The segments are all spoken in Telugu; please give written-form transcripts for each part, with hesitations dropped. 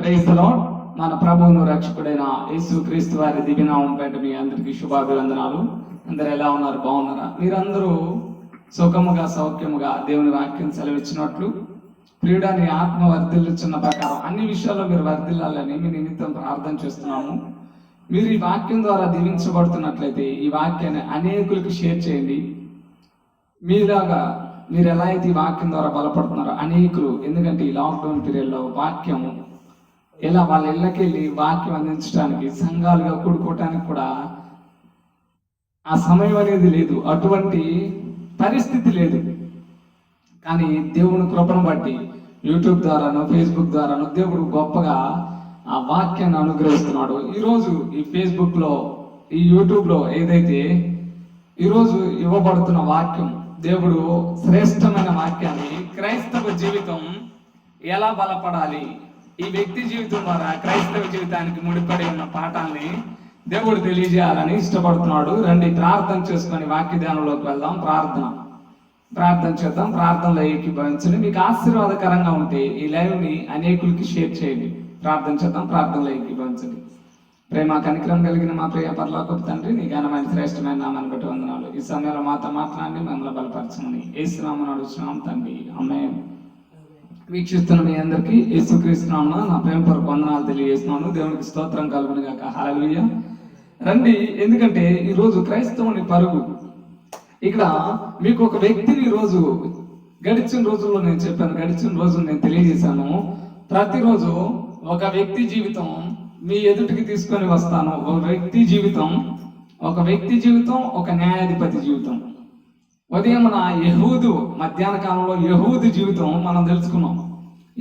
Praise the lord. మన ప్రభువును రక్షకుడైన యేసుక్రీస్తు వారి దివ్యనామం పేట మీ అందరికీ శుభాభివందనాలు. అందరు ఎలా ఉన్నారు? బాగున్నారా? మీరందరూ సుఖముగా సౌఖ్యముగా దేవుని వాక్యం సెలవిచ్చినట్లు ప్రియుడా నీ ఆత్మ వర్ధిల్లుచున్న ప్రకారం అన్ని విషయాల్లో మీరు వర్ధిల్లాలని మీ నిమిత్తం ప్రార్థన చేస్తున్నాము. మీరు ఈ వాక్యం ద్వారా దీవించబడుతున్నట్లయితే ఈ వాక్యాన్ని అనేకులకు షేర్ చేయండి. మీలాగా మీరు ఎలా అయితే ఈ వాక్యం ద్వారా బలపడుతున్నారో అనేకులు, ఎందుకంటే ఈ లాక్డౌన్ పీరియడ్లో వాక్యము ఎలా వాళ్ళ ఇళ్ళకి వెళ్ళి వాక్యం అందించడానికి, సంఘాలుగా కూడుకోవటానికి కూడా ఆ సమయం అనేది లేదు, అటువంటి పరిస్థితి లేదు. కానీ దేవుని కృపను బట్టి యూట్యూబ్ ద్వారాను ఫేస్బుక్ ద్వారాను దేవుడు గొప్పగా ఆ వాక్యాన్ని అనుగ్రహిస్తున్నాడు. ఈరోజు ఈ ఫేస్బుక్లో ఈ యూట్యూబ్లో ఏదైతే ఈరోజు ఇవ్వబడుతున్న వాక్యం, దేవుడు శ్రేష్టమైన వాక్యాన్ని క్రైస్తవ జీవితం ఎలా బలపడాలి, ఈ వ్యక్తి జీవితం ద్వారా క్రైస్తవ జీవితానికి ముడిపడి ఉన్న పాఠాన్ని దేవుడు తెలియజేయాలని ఇష్టపడుతున్నాడు. రండి ప్రార్థన చేసుకొని వాక్య ధ్యానంలోకి వెళ్దాం. ప్రార్థన చేద్దాం. ప్రార్థనలో ఏకీభవించండి. మీకు ఆశీర్వాదకరంగా ఉంటే ఈ లైవ్ని అనేకులకి షేర్ చేయండి. ప్రార్థన చేద్దాం. ప్రార్థనలో ఏకీభవించండి. ప్రేమ కనికరం కలిగిన మా ప్రియ పరలోకపు తండ్రి, నీ ఘనమైన శ్రేష్టమైన నామాన్ని బట్టి వందనాలు. ఈ సమయంలో మాతో మాట్లాడి మమ్మల్ని బలపరచమని యేసు నామమున అడుగుతున్నాం తండ్రి, ఆమేన్. వీక్షిస్తున్న మీ అందరికీ యేసుక్రీస్తు నామమున నా ప్రేమపూర్వక వందనాలు తెలియజేస్తున్నాను. దేవునికి స్తోత్రం కలుగును గాక. హల్లెలూయా. రండి, ఎందుకంటే ఈరోజు క్రైస్తవుని పరుగు. ఇక్కడ మీకు ఒక వ్యక్తిని ఈరోజు గడిచిన రోజుల్లో నేను చెప్పాను, గడిచిన రోజులు నేను తెలియజేశాను. ప్రతిరోజు ఒక వ్యక్తి జీవితం మీ ఎదుటికి తీసుకొని వస్తాను. ఒక వ్యక్తి జీవితం ఒక న్యాయాధిపతి జీవితం. ఉదయం యెహూదు మధ్యాహ్న కాలంలో యెహూదు జీవితం మనం తెలుసుకున్నాం.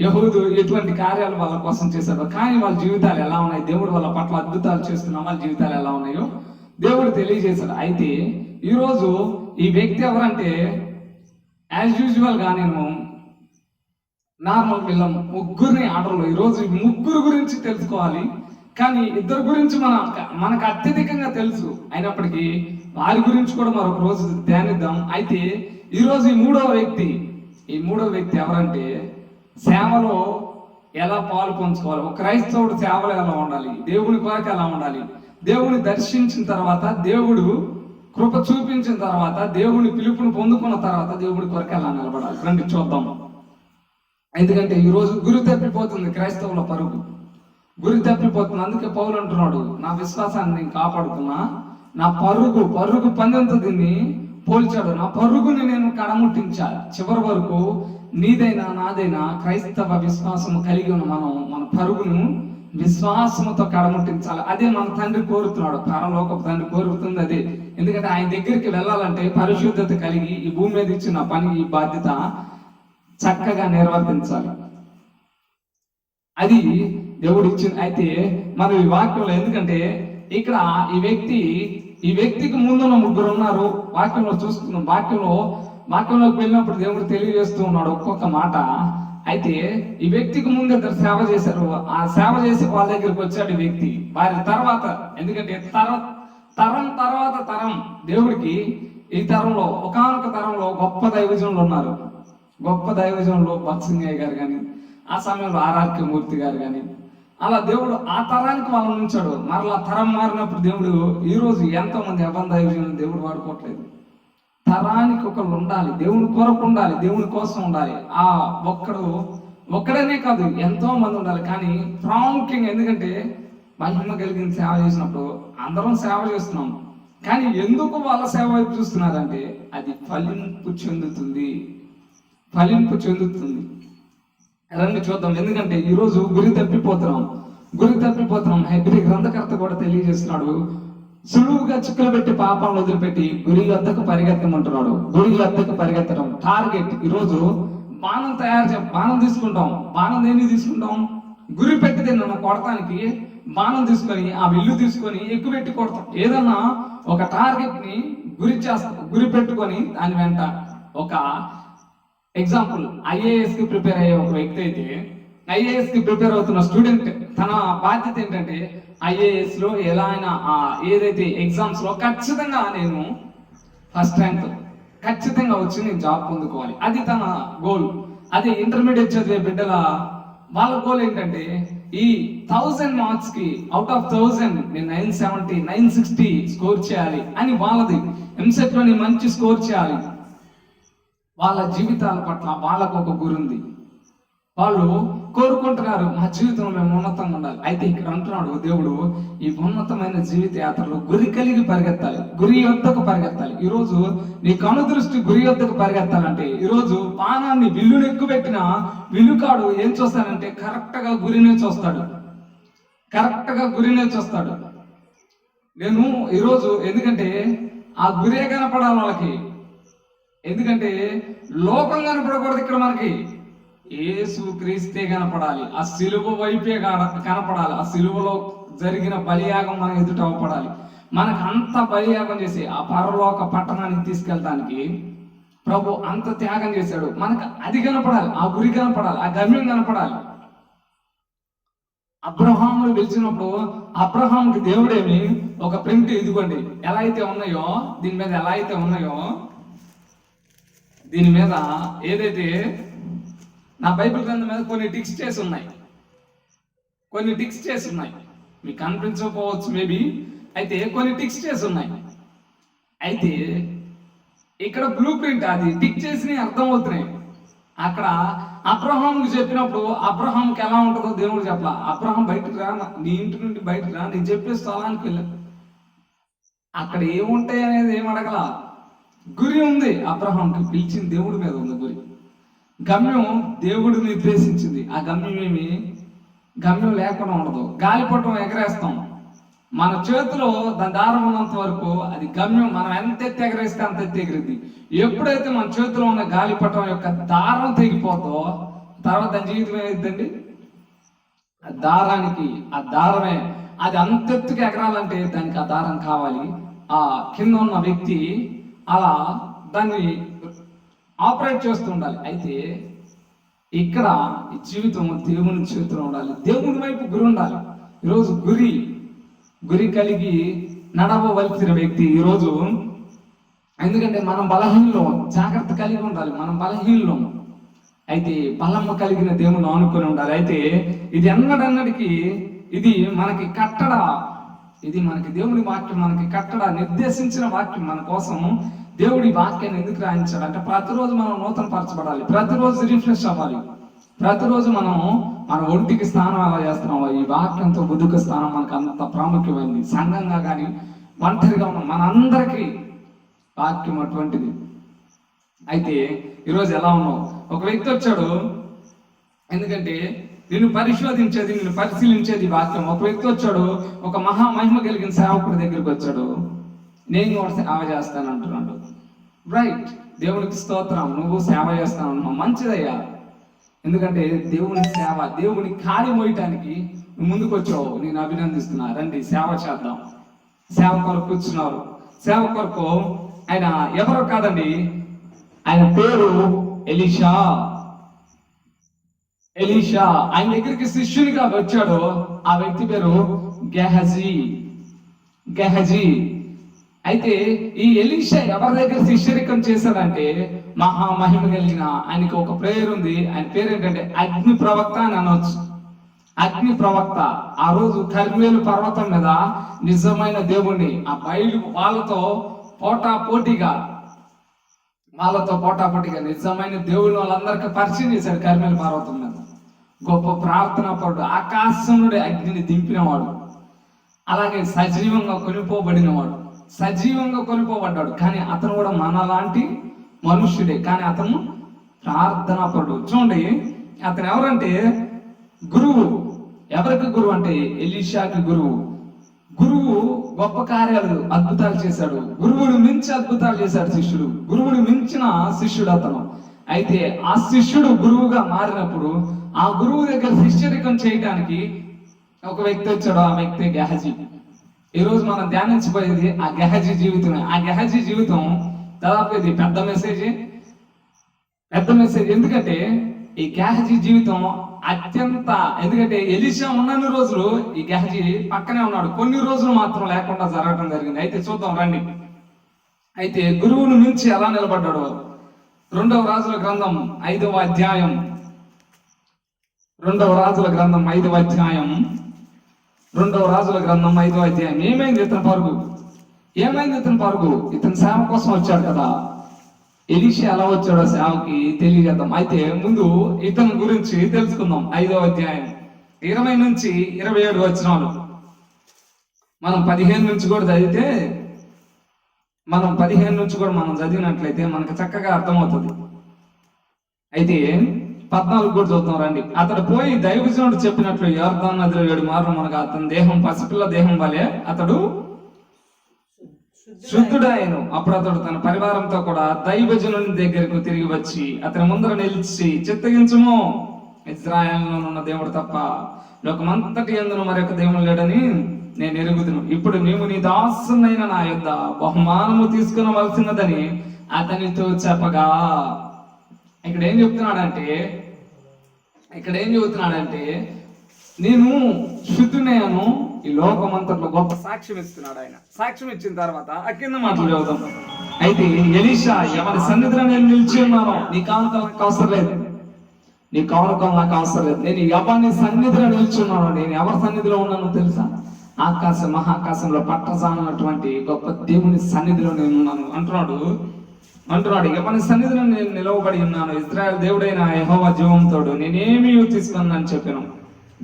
యెహూదు ఎటువంటి కార్యాలు వాళ్ళ కోసం చేశారు, కానీ వాళ్ళ జీవితాలు ఎలా ఉన్నాయి, దేవుడు వాళ్ళ పట్ల అద్భుతాలు చేస్తున్నాం, వాళ్ళ జీవితాలు ఎలా ఉన్నాయో దేవుడు తెలియజేశాడు. అయితే ఈరోజు ఈ వ్యక్తి ఎవరంటే, యాజ్ యూజువల్ గా నేను నార్మల్ వీళ్ళ ముగ్గురిని ఆర్డర్లో ఈరోజు ముగ్గురు గురించి తెలుసుకోవాలి. కానీ ఇద్దరు గురించి మనకు అత్యధికంగా తెలుసు, అయినప్పటికీ వారి గురించి కూడా మరొక రోజు ధ్యానిద్దాం. అయితే ఈరోజు ఈ మూడో వ్యక్తి ఎవరంటే, సేవలో ఎలా పాలు పంచుకోవాలి, ఒక క్రైస్తవుడు సేవలో ఎలా ఉండాలి, దేవుని కొరకు ఎలా ఉండాలి, దేవుని దర్శించిన తర్వాత, దేవుడు కృప చూపించిన తర్వాత, దేవుని పిలుపుని పొందుకున్న తర్వాత దేవుడి కొరకు ఎలా నిలబడాలి. రండి చూద్దాం. ఎందుకంటే ఈరోజు గురి తప్పిపోతుంది, క్రైస్తవుల పరుగు గురి తప్పిపోతుంది. అందుకే పౌలు అంటున్నాడు, నా విశ్వాసాన్ని నేను కాపాడుతున్నా, నా పరుగు పందెంతో దీన్ని పోల్చాడు, నా పరుగుని నేను కడముట్టించాలి. చివరి వరకు నీదైనా నాదైనా క్రైస్తవ విశ్వాసము కలిగి ఉన్న మన పరుగును విశ్వాసముతో కడముట్టించాలి. అదే మన తండ్రి కోరుతున్నాడు, పరలోకపు తండ్రి కోరుతుంది అదే. ఎందుకంటే ఆయన దగ్గరికి వెళ్ళాలంటే పరిశుద్ధత కలిగి ఈ భూమి మీద ఇచ్చిన పని, ఈ బాధ్యత చక్కగా నిర్వర్తించాలి. అది దేవుడు ఇచ్చింది. అయితే మనం ఈ వాక్యంలో, ఎందుకంటే ఇక్కడ ఈ వ్యక్తికి ముందున్న ముగ్గురు ఉన్నారు. వాక్యంలో చూస్తున్నాం, వాక్యంలోకి వెళ్ళినప్పుడు దేవుడు తెలియజేస్తూ ఉన్నాడు ఒక్కొక్క మాట. అయితే ఈ వ్యక్తికి ముందు ఇద్దరు సేవ చేశారు. ఆ సేవ చేసి వాళ్ళ దగ్గరికి వచ్చాడు ఈ వ్యక్తి. వారి తర్వాత, ఎందుకంటే తరం తర్వాత తరం దేవుడికి ఈ తరంలో ఒకానొక తరంలో గొప్ప దైవజనులు ఉన్నారు. గొప్ప దైవజనులు బత్సింగయ్య గారు కానీ, ఆ సమయంలో ఆర్ఆర్కే మూర్తి గారు కానీ, అలా దేవుడు ఆ తరానికి వాళ్ళని ఉంచాడు. మరలా తరం మారినప్పుడు దేవుడు ఈరోజు ఎంతో మంది అబంధ దైవజనులు దేవుడు వాడుకోవట్లేదు. తరానికి ఒకళ్ళు ఉండాలి, దేవుని కొరకు ఉండాలి, దేవుని కోసం ఉండాలి. ఆ ఒక్కడనే కాదు, ఎంతో మంది ఉండాలి. కానీ ప్రాముఖ్యంగా, ఎందుకంటే మహిమ కలిగిన సేవ చేసినప్పుడు అందరం సేవ చేస్తున్నాం, కానీ ఎందుకు వాళ్ళ సేవ వైపు చూస్తున్నారంటే అది ఫలింపు చెందుతుంది. రండి చూద్దాం. ఎందుకంటే ఈరోజు గురి తప్పిపోతున్నాం. హెబ్రీ గ్రంథకర్త కూడా తెలియజేస్తున్నాడు, సులువుగా చిక్కులు పెట్టి పాపంలో వదిలిపెట్టి గురి వద్దకు పరిగెత్తమంటున్నాడు. గురి వద్దకు పరిగెత్తడం టార్గెట్. ఈరోజు బాణం తీసుకుంటాం. బాణం దేన్ని తీసుకుంటాం? గురి పెట్టితే నన్ను కొడటానికి బాణం తీసుకొని, ఆ విల్లు తీసుకొని ఎక్కువ పెట్టి కొడతాం. ఏదన్నా ఒక టార్గెట్ ని గురి పెట్టుకొని దాని వెంట ఒక ఎగ్జాంపుల్, ఐఏఎస్ కి ప్రిపేర్ అయ్యే ఒక వ్యక్తి అయితే, ఐఏఎస్ కి ప్రిపేర్ అవుతున్న స్టూడెంట్ తన బాధ్యత ఏంటంటే ఐఏఎస్ లో ఎలా అయినా ఏదైతే ఎగ్జామ్స్ లో ఖచ్చితంగా నేను ఫస్ట్ ర్యాంక్ ఖచ్చితంగా వచ్చి నేను జాబ్ పొందుకోవాలి. అది తన గోల్. అది ఇంటర్మీడియట్ చదివే బిడ్డల వాళ్ళ గోల్ ఏంటంటే ఈ 1000 మార్క్స్ కి అవుట్ ఆఫ్ 1000 నేను 970 960 స్కోర్ చేయాలి అని వాళ్ళది. ఎంసెట్ లో నేను మంచి స్కోర్ చేయాలి. వాళ్ళ జీవితాల పట్ల వాళ్ళకు ఒక గురి ఉంది. వాళ్ళు కోరుకుంటున్నారు మా జీవితంలో మేము ఉన్నతంగా ఉండాలి. అయితే ఇక్కడ అంటున్నాడు దేవుడు, ఈ ఉన్నతమైన జీవిత యాత్రలో గురి కలిగి పరిగెత్తాలి, గురి యొద్దకు పరిగెత్తాలి. ఈరోజు నీ కనుదృష్టి గురి యొద్దకు పరిగెత్తాలంటే, ఈరోజు బాణాన్ని విల్లును ఎక్కుపెట్టిన విల్లుకాడు ఏం చూస్తాడంటే కరెక్ట్ గా గురినే చూస్తాడు, కరెక్ట్ గా గురినే చూస్తాడు. నేను ఈరోజు ఎందుకంటే ఆ గురే కనపడాలి వాళ్ళకి, ఎందుకంటే లోకం కనపడకూడదు ఇక్కడ మనకి, యేసు క్రీస్తే కనపడాలి, ఆ సిలువ వైపే కనపడాలి, ఆ సిలువలో జరిగిన బలియాగం మన ఎదుట అవపడాలి. మనకు అంత బలియాగం చేసి ఆ పరలోక పట్టణానికి తీసుకెళ్ళడానికి ప్రభు అంత త్యాగం చేశాడు. మనకు అది కనపడాలి, ఆ గురి కనపడాలి, ఆ గమ్యం కనపడాలి. అబ్రహామును పిలిచినప్పుడు అబ్రహాంకి దేవుడేమి ఒక ప్రింట్, ఇదిగోండి ఎలా అయితే ఉన్నాయో దీని మీద, ఎలా అయితే ఉన్నాయో దీని మీద, ఏదైతే నా బైబిల్ గ్రంథం మీద కొన్ని టిక్స్ చేసి ఉన్నాయి, కొన్ని టిక్స్ చేసి ఉన్నాయి. మీకు కనిపించకపోవచ్చు మేబీ, అయితే కొన్ని టిక్స్ చేసి ఉన్నాయి. అయితే ఇక్కడ బ్లూ ప్రింట్ అది టిక్ చేసి అర్థమవుతున్నాయి. అక్కడ అబ్రహాంకి చెప్పినప్పుడు అబ్రహాంకి ఎలా ఉంటుందో దేవుడు చెప్పలా. అబ్రహాం బయటకు రా, నీ ఇంటి నుండి బయటకు రా, నేను చెప్పే స్థలానికి వెళ్ళా. అక్కడ ఏముంటాయి అనేది ఏం అడగల, గురి ఉంది. అబ్రహాంకి పిలిచిన దేవుడి మీద ఉంది గురి, గమ్యం దేవుడు నిర్దేశించింది. ఆ గమ్యం ఏమి, గమ్యం లేకుండా ఉండదు. గాలిపటం ఎగరేస్తాం, మన చేతిలో దాని దారం ఉన్నంత వరకు అది గమ్యం. మనం ఎంత ఎత్తి ఎగరేస్తే అంత ఎత్తి ఎగిరిద్ది. ఎప్పుడైతే మన చేతిలో ఉన్న గాలిపటం యొక్క దారం తెగిపోతుందో తర్వాత దాని జీవితం ఏమైందండి, ఆ దారానికి, ఆ దారమే అది అంతెత్తుకు ఎగరాలంటే దానికి ఆ దారం కావాలి. ఆ కింద ఉన్న వ్యక్తి అలా దాన్ని ఆపరేట్ చేస్తూ ఉండాలి. అయితే ఇక్కడ ఈ జీవితం దేవుని చేతిలో ఉండాలి, దేవుని వైపు గురి ఉండాలి. ఈరోజు గురి కలిగి నడవవలసిన వ్యక్తి ఈరోజు, ఎందుకంటే మనం బలహీనలో జాగ్రత్త కలిగి ఉండాలి, మనం బలహీనలో. అయితే బలము కలిగిన దేవుని ఆనుకొని ఉండాలి. అయితే ఇది ఎన్నడన్నటికీ ఇది మనకి కట్టడ, ఇది మనకి దేవుని వాక్యం, మనకి కట్టడ నిర్దేశించిన వాక్యం. మన కోసం దేవుడి వాక్యాన్ని ఎందుకు రాయించాడు అంటే ప్రతిరోజు మనం నూతన పరచబడాలి, ప్రతిరోజు రిఫ్రెష్ అవ్వాలి, ప్రతిరోజు మనం మన ఒంటికి స్నానం ఎలా చేస్తున్నామో ఈ వాక్యంతో బుద్ధుక స్నానం మనకు అంత ప్రాముఖ్యమైనది. సంఘంగా కానీ ఒంటరిగా ఉన్న మనందరికీ వాక్యం అటువంటిది. అయితే ఈరోజు ఎలా ఉన్నావు, ఒక వ్యక్తి వచ్చాడు, ఎందుకంటే నిన్ను పరిశోధించేది, నిన్ను పరిశీలించేది వాక్యం. ఒక వ్యక్తి వచ్చాడు, ఒక మహిమ కలిగిన సేవకుడి దగ్గరికి వచ్చాడు, నేను కూడా సేవ చేస్తాను అంటున్నాడు. రైట్, దేవునికి స్తోత్రం, నువ్వు సేవ చేస్తాను అంటున్నావు, మంచిదయ్యా. ఎందుకంటే దేవుని సేవ, దేవుని కాడి మోయటానికి నువ్వు ముందుకు వచ్చావు, నేను అభినందిస్తున్నా. రండి సేవ చేద్దాం. సేవ కొరకు కూర్చున్నారు. సేవ కొరకు ఆయన ఎవరో కాదండి, ఆయన పేరు ఎలీషా. ఆయన దగ్గరికి శిష్యునిగా వచ్చాడు. ఆ వ్యక్తి పేరు గెహజీ. అయితే ఈ ఎలీషా ఎవరి దగ్గర శిష్యరికం చేశాడంటే మహిమ కలిగిన, ఆయనకి ఒక పేరు ఉంది. ఆయన పేరు ఏంటంటే అగ్ని ప్రవక్త అని అనొచ్చు. అగ్ని ప్రవక్త. ఆ రోజు కర్మేలు పర్వతం మీద నిజమైన దేవుణ్ణి ఆ బయలు వాళ్ళతో పోటాపోటీగా నిజమైన దేవుని వాళ్ళందరికీ పరిచయం చేశాడు. కర్మేలు పర్వతం మీద గొప్ప ప్రార్థనా పరుడు, ఆకాశం నుండి అగ్నిని దింపినవాడు, అలాగే సజీవంగా కొనిపోబడ్డాడు. కానీ అతను కూడా మనలాంటి మనుష్యుడే, కానీ అతను ప్రార్థనా పరుడు. చూడండి, అతను ఎవరంటే గురువు. ఎవరికి గురువు అంటే ఎలీషాకి గురువు. గొప్ప కార్యాలు, అద్భుతాలు చేశాడు. గురువుని మించి అద్భుతాలు చేశాడు శిష్యుడు. గురువుని మించిన శిష్యుడు అతను. అయితే ఆ శిష్యుడు గురువుగా మారినప్పుడు ఆ గురువు దగ్గర శిష్యరికం చేయడానికి ఒక వ్యక్తి వచ్చాడు. ఆ వ్యక్తి గెహజీ. ఈరోజు మనం ధ్యానించబోయేది ఆ గెహజీ జీవితమే. ఆ గెహజీ జీవితం దాదాపు ఇది పెద్ద మెసేజ్. ఎందుకంటే ఈ గెహజీ జీవితం అత్యంత, ఎందుకంటే ఎలీషా ఉన్నన్ని రోజులు ఈ గెహజీ పక్కనే ఉన్నాడు, కొన్ని రోజులు మాత్రం లేకుండా జరగడం జరిగింది. అయితే చూద్దాం రండి. అయితే గురువును మించి ఎలా నిలబడ్డాడు. 2వ రాజుల గ్రంథం 5వ అధ్యాయం రెండవ రాజుల గ్రంథం 5వ అధ్యాయం. ఏమైంది ఇతని పరుగు? ఇతని సేవ కోసం వచ్చాడు కదా. ఎలీషా ఎలా వచ్చాడో సేవకి తెలియజేద్దాం. అయితే ముందు ఇతని గురించి తెలుసుకుందాం. 5వ అధ్యాయం 20 నుంచి 27 వచనాలు. మనం 15 నుంచి కూడా చదివితే మనం చదివినట్లయితే మనకు చక్కగా అర్థమవుతుంది. అయితే 14 కూడా చూద్దాం రండి. అతడు పోయి దైవజనుడు చెప్పినట్లు యోర్దాను నదిలో 7 మార్లు మనకు అతని దేహం పసిపిల్ల దేహం వలె అతడు శుద్ధుడాయను. అప్పుడు అతడు తన పరివారంతో కూడా దైవజనుని దగ్గరకు తిరిగి వచ్చి అతని ముందర నిలిచి, చిత్తగించుము, ఇశ్రాయేలులో ఉన్న దేవుడు తప్ప లోకమంతటి యందున మరొక దేవుడు లేడని నేను ఎరుగుదును. ఇప్పుడు నీవు నీ దాసునైన నా యొద్ద బహుమానము తీసుకునవలసినదని అతనితో చెప్పగా. ఇక్కడ ఏం చెబుతున్నాడంటే నేను శుద్ధునేను, ఈ లోకమంతట్లో గొప్ప సాక్ష్యం ఇస్తున్నాడు ఆయన. సాక్ష్యం ఇచ్చిన తర్వాత ఆ కింద మాటలు చదువుతాం. అయితే ఎలీషా, ఎవరి సన్నిధిలో నేను నిలిచి ఉన్నానో నీ కానుకలు నాకు అవసరం లేదు, నేను ఎవరి సన్నిధిలో నిలిచి ఉన్నానో, నేను ఎవరి సన్నిధిలో ఉన్నానో తెలుసా? మహాకాశంలో పట్టజానటువంటి గొప్ప దేవుని సన్నిధిలో నేను ఉన్నాను అంటున్నాడు. ఎవరి సన్నిధిలో నేను నిలవబడి ఉన్నాను. ఇశ్రాయేలు దేవుడైన యెహోవా జీవంతోడు నేనేమీ తీసుకున్నానని చెప్పాను.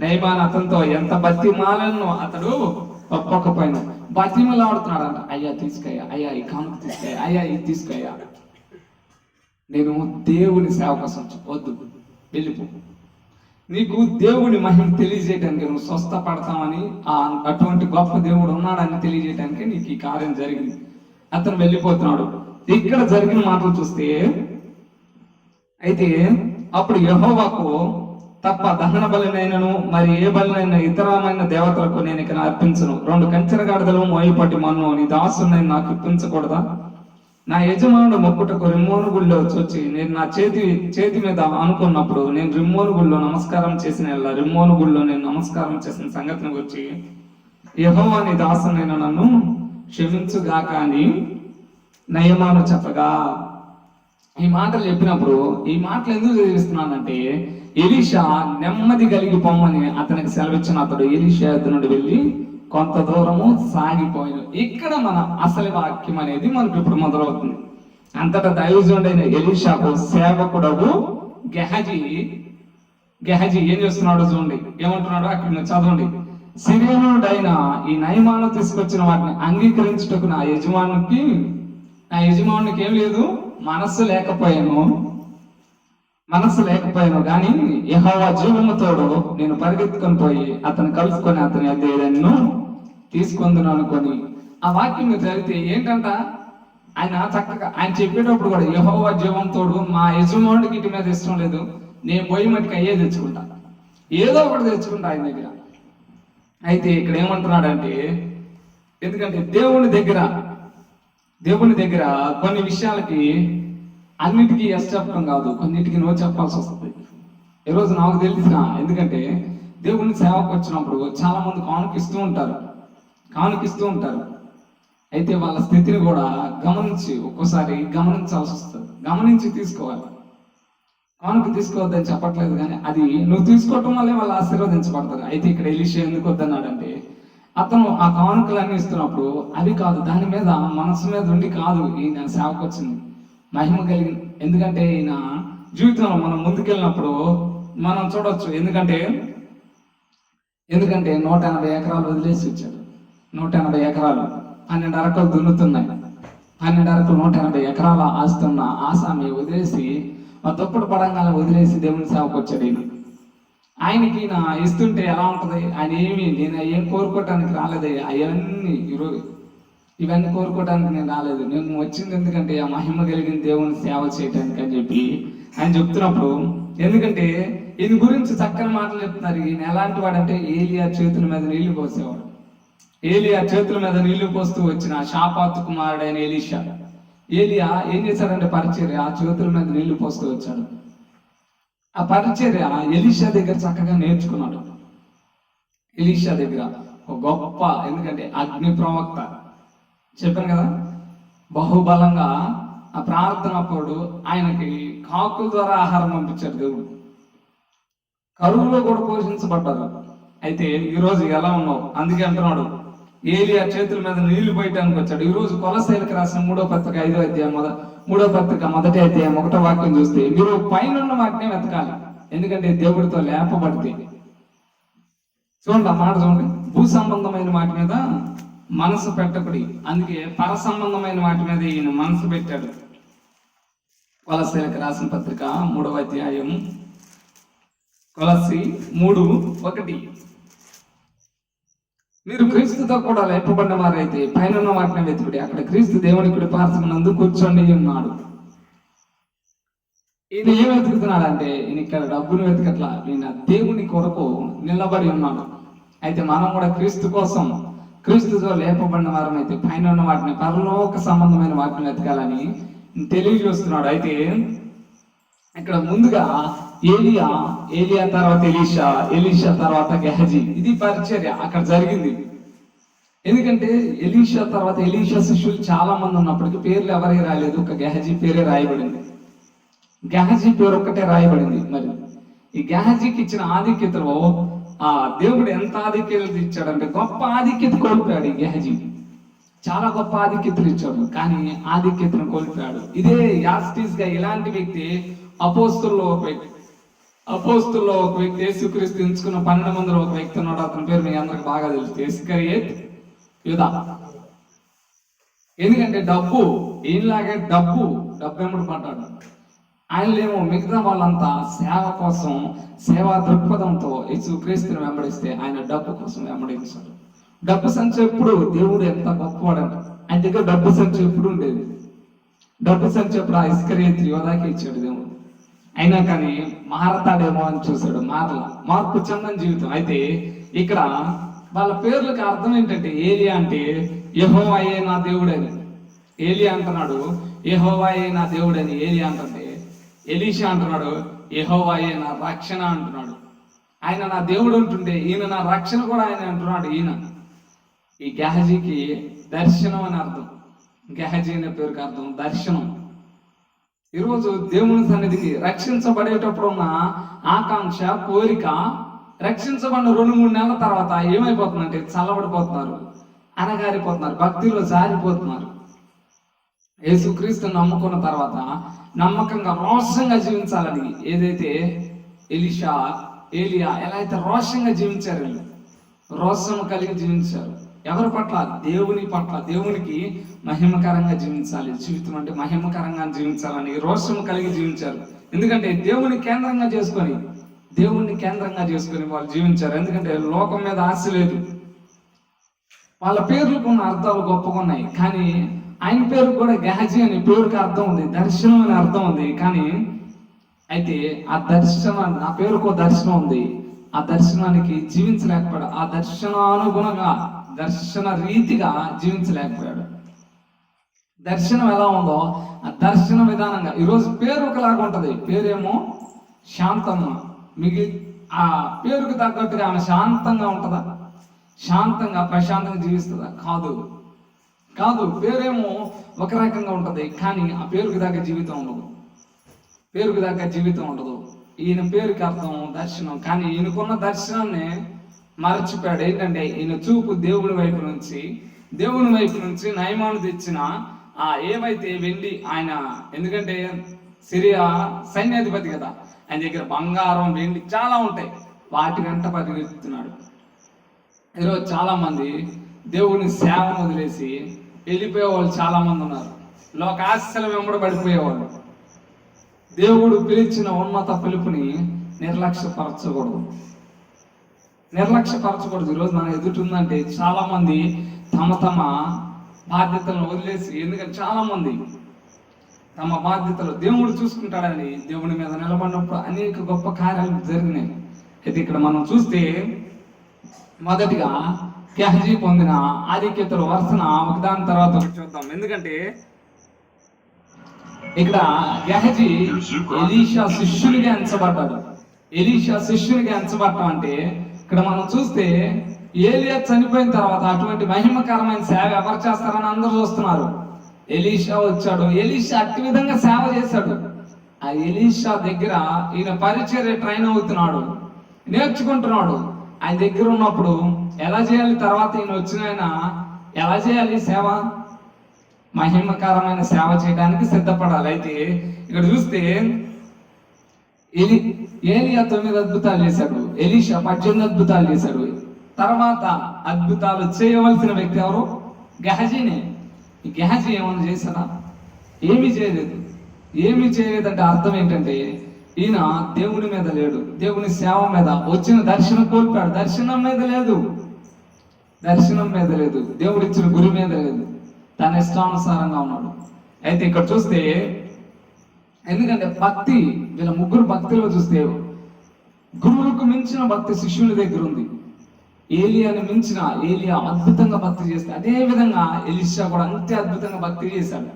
నయమాన్ అతనితో ఎంత బతిమాలను అతడు ఒక్కొక్కపైన బతిమలాడుతున్నాడు. అయ్యా తీసుకయ్యా, అయ్యా ఈ కానుక తీసుకయ్యా, అయ్యా ఇది తీసుకయ్యా. నేను దేవుని సేవ కోసం వద్దు, వెళ్ళిపో. నీకు దేవుని మహిమ తెలియజేయడానికి, నువ్వు స్వస్థపడతామని, అటువంటి గొప్ప దేవుడు ఉన్నాడని తెలియజేయడానికి నీకు ఈ కార్యం జరిగింది. అతను వెళ్ళిపోతున్నాడు. ఇక్కడ జరిగిన మాటలు చూస్తే, అయితే అప్పుడు యెహోవాకు తప్ప దహన బలినైనను మరి ఏ బలినైనా ఇతరమైన దేవతలకు నేను ఇక అర్పించను. 2 కంచెర గాడిదలు మోయిపట్టి మన్ను నీ దాసుని నాకు ఇప్పించకూడదా? నా యజమానుడు మొక్కుటకు రిమ్మోను గుళ్ళో వచ్చి నేను నా చేతి మీద అనుకున్నప్పుడు నేను రిమ్మోను గుళ్ళో నమస్కారం చేసిన సంగతిని గురించి యెహోవా నీ దాసునైన నన్ను క్షమించుగాక అని నయమాను చెప్పగా. ఈ మాటలు చెప్పినప్పుడు ఈ మాటలు ఎందుకు చదివిస్తున్నానంటే, ఎలీషా నెమ్మది కలిగి పొమ్మని అతనికి సెలవిచ్చిన అతడు ఎలీషా యొద్ద నుండి వెళ్ళి కొంత దూరము సాగిపోయాను. ఇక్కడ మన అసలు వాక్యం అనేది మనకు ఇప్పుడు మొదలవుతుంది. అంతటా దైవజనుడైన ఎలీషాకు సేవకుడవు గెహజీ ఏం చేస్తున్నాడు చూడండి, ఏమంటున్నాడు అక్కడ చదవండి. సిరియనుడైన ఈ నయమాను తీసుకొచ్చిన వాటిని అంగీకరించుటకు నా యజమానునికి ఏం లేదు, మనస్సు లేకపోయాను కానీ యెహోవా జీవముతోడు నేను పరిగెత్తుకొని పోయి అతను కలుసుకొని అతని అధ్యయను తీసుకుందును అనుకొని. ఆ వాక్యం జరిగితే ఏంటంట, ఆయన చెప్పేటప్పుడు కూడా యెహోవా జీవంతోడు మా యజమానుడికి ఇటు మీద ఇష్టం లేదు, నేను పోయి మటుకు అయ్యే తెచ్చుకుంటా, ఏదో ఒకటి తెచ్చుకుంటా ఆయన దగ్గర. అయితే ఇక్కడ ఏమంటున్నాడంటే, ఎందుకంటే దేవుని దగ్గర కొన్ని విషయాలకి అన్నిటికీ ఎస్ చెప్పడం కాదు, కొన్నిటికి నో చెప్పాల్సి వస్తుంది. ఈరోజు నాకు తెలిసిన, ఎందుకంటే దేవుని సేవకు వచ్చినప్పుడు చాలా మంది కానుకిస్తూ ఉంటారు. అయితే వాళ్ళ స్థితిని కూడా ఒక్కోసారి గమనించాల్సి వస్తుంది, గమనించి తీసుకోవాలి. కానుక తీసుకోవద్దని చెప్పట్లేదు, కానీ అది నువ్వు తీసుకోవటం వల్లే వాళ్ళు ఆశీర్వదించబడతారు. అయితే ఇక్కడ ఎలీషా ఎందుకు వద్దన్నాడంటే, అతను ఆ కానుకలన్నీ ఇస్తున్నప్పుడు అది కాదు, దాని మీద మనసు మీద ఉండి కాదు ఈయన సేవకు వచ్చింది, మహిమ కలిగి. ఎందుకంటే ఈయన జీవితంలో మనం ముందుకెళ్ళినప్పుడు మనం చూడవచ్చు. ఎందుకంటే 180 ఎకరాలు వదిలేసి వచ్చాడు. 180 ఎకరాలు 12 అరకలు దున్నుతున్నాయి. 12 అరకలు 180 ఎకరాల ఆస్తున్న ఆసామి వదిలేసి, మా తప్పుడు పడంగా వదిలేసి దేవుని సేవకు వచ్చాడు. ఆయనకి ఈయన ఇస్తుంటే ఎలా ఉంటుంది, నేను ఏం కోరుకోవటానికి రాలేదు, ఇవన్నీ కోరుకోవటానికి నేను రాలేదు, నేను వచ్చింది ఎందుకంటే ఆ మహిమ కలిగిన దేవుని సేవ చేయటానికి అని చెప్పి ఆయన చెప్తున్నప్పుడు, ఎందుకంటే ఈయన గురించి చక్కని మాటలు చెప్తున్నారు. ఈయన ఎలాంటి వాడంటే ఏలియా చేతుల మీద నీళ్లు పోసేవాడు. ఏలియా చేతుల మీద నీళ్లు పోస్తూ వచ్చిన షాపాతు కుమారుడైన ఏలియా ఏం చేశాడంటే పరిచర్య, ఆ చేతుల మీద నీళ్లు పోస్తూ వచ్చాడు. ఆ పరిచర్య ఎలీషా దగ్గర చక్కగా నేర్చుకున్నాడు. ఎలీషా దగ్గర ఒక గొప్ప, ఎందుకంటే అగ్ని ప్రవక్త చెప్పాను కదా, బహుబలంగా ఆ ప్రార్థన అప్పుడు ఆయనకి కాకుల ద్వారా ఆహారం పంపించాడు దేవుడు. కరువులో కూడా పోషించబడ్డారు. అయితే ఈరోజు ఎలా ఉన్నావు? అందుకే అంటున్నాడు, ఏలియా చేతుల మీద నీళ్లు పోయటానికి వచ్చాడు. ఈ రోజు కొలస్సీలకు రాసిన 3వ పత్రిక 5వ అధ్యాయం 3వ పత్రిక 1వ అధ్యాయం 1వ వాక్యం చూస్తే, మీరు పైన వాటిని వెతకాలి, ఎందుకంటే దేవుడితో లేపబడితే. చూడండి ఆ మాట చూడండి, భూ సంబంధమైన వాటి మీద మనసు పెట్టకుడి, అందుకే పర సంబంధమైన వాటి మీద ఈయన మనసు పెట్టాడు. కొలస్సీలకు రాసిన పత్రిక 3వ అధ్యాయం, కొలస్సీ 3:1, మీరు క్రీస్తుతో కూడా లేపబడిన వారైతే పైన వాటిని వెతుకుడి, అక్కడ క్రీస్తు దేవుని కుడి పార్శ్వమునందు కూర్చొని ఉన్నాడు. ఈయన ఏం వెతుకుతున్నాడు అంటే, ఈయన ఇక్కడ డబ్బును వెతకట్లా, ఈయన దేవుని కొరకు నిలబడి ఉన్నాడు. అయితే మనం కూడా క్రీస్తు కోసం, క్రీస్తుతో లేపబడిన వారం అయితే పైన ఉన్న వాటిని, పరలోక సంబంధమైన వాటిని వెతకాలని తెలియజేస్తున్నాడు. అయితే ఇక్కడ ముందుగా ఏలియా తర్వాత ఎలీషా తర్వాత గెహజీ, ఇది పరిచర్య అక్కడ జరిగింది. ఎందుకంటే ఎలీషా తర్వాత ఎలీషా శిష్యులు చాలా మంది ఉన్నప్పటికీ పేర్లు ఎవరే రాలేదు, ఒక గెహజీ పేరే రాయబడింది. గెహజీ పేరు ఒక్కటే రాయబడింది. మరి ఈ గెహజీకి ఇచ్చిన ఆధిక్యతలో ఆ దేవుడు ఎంత ఆధిక్యత ఇచ్చాడంటే, గొప్ప ఆధిక్యత కోల్పోయాడు ఈ గెహజీ. చాలా గొప్ప ఆధిక్యతలు ఇచ్చాడు, కానీ ఆధిక్యతను కోల్పోయాడు. ఇదే యాస్టీస్ గా ఇలాంటి వ్యక్తి అపోస్తుల్లో ఒక వ్యక్తి యేసుక్రీస్తు ఎంచుకున్న 12 మందిలో ఒక వ్యక్తి ఉన్నాడు. అతని పేరు మీ అందరికి బాగా తెలుసు, ఇస్కరియోతు యూదా. ఎందుకంటే ఈయనలాగే డబ్బు వెంబడి పడ్డాడు. ఆయనలేమో మిగతా వాళ్ళంతా సేవ కోసం, సేవా దృక్పథంతో యేసుక్రీస్తుని వెంబడిస్తే ఆయన డబ్బు కోసం వెంబడించాడు. డబ్బు సంచి ఎప్పుడు దేవుడు ఎంత గొప్పవాడంట, ఆయన దగ్గర డబ్బు సంచి ఎప్పుడు ఉండేది. డబ్బు సంచి ఎప్పుడు ఆ ఇస్కరియోతు యూదాకి ఇచ్చాడు దేవుడు. అయినా కానీ మారతాడేమో అని చూశాడు, మార్పు చెందని జీవితం. అయితే ఇక్కడ వాళ్ళ పేర్లకు అర్థం ఏంటంటే, ఏలియా అంటే యెహోవాయే నా దేవుడని ఏలియా అంటున్నాడు, యెహోవాయే నా దేవుడని ఏలియా అంటుంటే, ఎలీషా అంటున్నాడు యెహోవాయే నా రక్షణ అంటున్నాడు. ఆయన నా దేవుడు అంటుంటే ఈయన నా రక్షణ కూడా ఆయన అంటున్నాడు. ఈ గెహజీకి దర్శనం అని అర్థం. గెహజీ అనే పేరుకి అర్థం దర్శనం. ఈరోజు దేవుని సన్నిధికి రక్షించబడేటప్పుడు ఉన్న ఆకాంక్ష, కోరిక, రక్షించబడిన 2-3 నెలల తర్వాత ఏమైపోతుందంటే చల్లబడిపోతున్నారు, అనగారిపోతున్నారు, భక్తిలో జారిపోతున్నారు. యేసుక్రీస్తుని నమ్ముకున్న తర్వాత నమ్మకంగా రోషంగా జీవించాలని, ఏదైతే ఏలియా ఎలా అయితే రోషంగా జీవించారు, రోషం కలిగి జీవించారు. ఎవరి పట్ల? దేవుని పట్ల. దేవునికి మహిమకరంగా జీవించాలి, జీవితం అంటే మహిమకరంగా జీవించాలని రోషం కలిగి జీవించారు. ఎందుకంటే దేవుని కేంద్రంగా చేసుకొని వాళ్ళు జీవించారు. ఎందుకంటే లోకం మీద ఆశ లేదు. వాళ్ళ పేర్లకు ఉన్న అర్థాలు గొప్పగా ఉన్నాయి, కానీ ఆయన పేరు కూడా గెహజీ అనే పేరుకి అర్థం ఉంది, దర్శనం అనే అర్థం ఉంది. కానీ అయితే ఆ దర్శనం, నా పేరుకో దర్శనం ఉంది, ఆ దర్శనానికి జీవించలేకపోయాడు. ఆ దర్శనానుగుణంగా, దర్శన రీతిగా జీవించలేకపోయాడు. దర్శనం ఎలా ఉందో ఆ దర్శన విధానంగా, ఈరోజు పేరు ఒకలాగా ఉంటది. పేరేమో శాంతమ్మ, ఆ పేరుకు తగ్గట్టుగా ఆమె శాంతంగా ఉంటుందా? శాంతంగా ప్రశాంతంగా జీవిస్తుందా? కాదు. పేరేమో ఒక రకంగా ఉంటది, కానీ ఆ పేరుకు దగ్గర జీవితం ఉండదు. ఈయన పేరుకి అర్థం దర్శనం, కానీ ఈయనకున్న దర్శనాన్ని మరచిపోయాడు. ఏంటంటే ఈయన చూపు దేవుని వైపు నుంచి నయమాను తెచ్చిన ఏవైతే వెండి, ఆయన ఎందుకంటే సిరియా సైన్యాధిపతి కదా, ఆయన దగ్గర బంగారం, వెండి చాలా ఉంటాయి, వాటి వెంట పరిగెత్తుతున్నాడు. ఈరోజు చాలా మంది దేవుని సేవను వదిలేసి వెళ్ళిపోయే వాళ్ళు చాలా మంది ఉన్నారు. లోకాశల వెంబడి పడిపోయేవాళ్ళు. దేవుడు పిలిచిన ఉన్నత పిలుపుని నిర్లక్ష్యపరచకూడదు. ఈరోజు మన ఎదుటుందంటే చాలా మంది తమ బాధ్యతలను వదిలేసి, ఎందుకంటే చాలా మంది తమ బాధ్యతలు దేవుడు చూసుకుంటాడని దేవుని మీద నిలబడినప్పుడు అనేక గొప్ప కార్యాలు జరిగినాయి. అయితే ఇక్కడ మనం చూస్తే మొదటిగా గెహజీ పొందిన ఆధిక్యతల వరుసన ఒకదాని తర్వాత ఒకటి చూద్దాం. ఎందుకంటే ఇక్కడ గెహజీ ఎలీషా శిష్యునిగా ఎంచబడ్డాడు. ఎంచబడటం అంటే ఇక్కడ మనం చూస్తే ఏలియా చనిపోయిన తర్వాత అటువంటి మహిమకరమైన సేవ ఎవరు చేస్తారని అందరూ చూస్తున్నారు. ఎలీషా వచ్చాడు, ఎలీషా అట్టి విధంగా సేవ చేశాడు. ఆ ఎలీషా దగ్గర ఈయన పరిచర్య ట్రైన్ అవుతున్నాడు. నేర్చుకుంటున్నాడు. ఆయన దగ్గర ఉన్నప్పుడు ఎలా చేయాలి, తర్వాత ఈయన వచ్చిన ఆయన ఎలా చేయాలి సేవ, మహిమకరమైన సేవ చేయడానికి సిద్ధపడాలి. అయితే ఇక్కడ చూస్తే ఏలియా 9 అద్భుతాలు చేశాడు, ఎలీషా 18 అద్భుతాలు చేశాడు. తర్వాత అద్భుతాలు చేయవలసిన వ్యక్తి ఎవరు? గెహజీనే. ఈ గెహజీ ఏమన్నా చేశాడా? ఏమీ చేయలేదు. ఏమీ చేయలేదంటే అర్థం ఏంటంటే ఈయన దేవుని మీద లేడు, దేవుని సేవ మీద వచ్చిన దర్శనం కోల్పోయాడు. దర్శనం మీద లేదు, దేవుడు ఇచ్చిన గురి మీద లేదు, తన ఇష్టానుసారంగా ఉన్నాడు. అయితే ఇక్కడ చూస్తే ఎందుకంటే భక్తి, వీళ్ళ ముగ్గురు భక్తిలో చూస్తే గురువులకు మించిన భక్తి శిష్యుల దగ్గర ఉంది. ఏలియా అద్భుతంగా భక్తి చేస్తే అదే విధంగా ఎలీషా కూడా అంతే అద్భుతంగా భక్తి చేశాడు.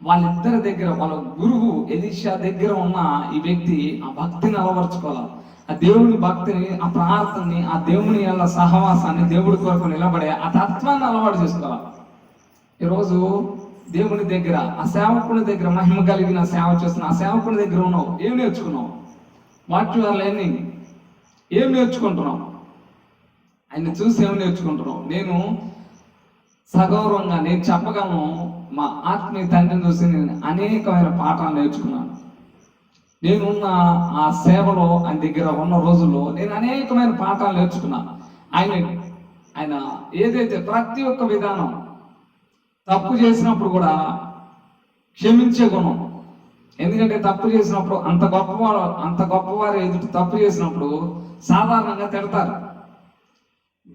వాళ్ళిద్దరి దగ్గర, వాళ్ళ గురువు ఎలీషా దగ్గర ఉన్న ఈ వ్యక్తి ఆ భక్తిని అలవర్చుకోవాలి. ఆ దేవుని భక్తిని, ఆ ప్రార్థనని, ఆ దేవుని యొక్క సహవాసాన్ని, దేవుడి కొరకు నిలబడే ఆ తత్వాన్ని అలవాటు చేసుకోవాలి. ఈరోజు దేవుని దగ్గర, ఆ సేవకుని దగ్గర, మహిమ కలిగిన సేవ చేస్తున్న ఆ సేవకుని దగ్గర ఉన్నావు, ఏం నేర్చుకున్నావు? What you are learning? ఏం నేర్చుకుంటున్నావు? ఆయన చూసి ఏం నేర్చుకుంటున్నావు? నేను సగౌరవంగా నేను చెప్పగలను, మా ఆత్మీయ తండ్రిని చూసి నేను అనేకమైన పాఠాలు నేర్చుకున్నాను. నేనున్న ఆ సేవలో, ఆయన దగ్గర ఉన్న రోజుల్లో నేను అనేకమైన పాఠాలు నేర్చుకున్నాను. ఆయన ఏదైతే ప్రతి ఒక్క విధానం, తప్పు చేసినప్పుడు కూడా క్షమించే గుణం. ఎందుకంటే తప్పు చేసినప్పుడు అంత గొప్పవారు ఎదుటి తప్పు చేసినప్పుడు సాధారణంగా తిడతారు,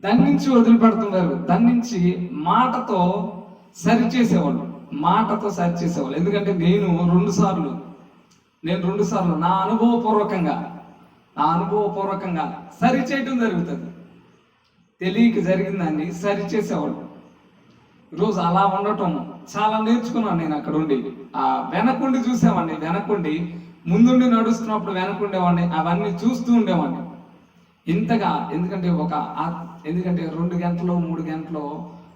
దండించి వదిలిపెడుతున్నారు, దండించి మాటతో సరిచేసేవాళ్ళు. ఎందుకంటే నేను రెండు సార్లు నా అనుభవపూర్వకంగా సరి చేయటం జరుగుతుంది. తెలియక జరిగిందాన్ని సరిచేసేవాళ్ళు. ఈరోజు అలా ఉండటం చాలా నేర్చుకున్నాను నేను. అక్కడ ఉండి ఆ వెనకుండి చూసేవాడిని, వెనకుండి ముందుండి నడుస్తున్నప్పుడు వెనకుండేవాడిని, అవన్నీ చూస్తూ ఉండేవాడిని ఇంతగా. ఎందుకంటే 2 గంటలు 3 గంటలు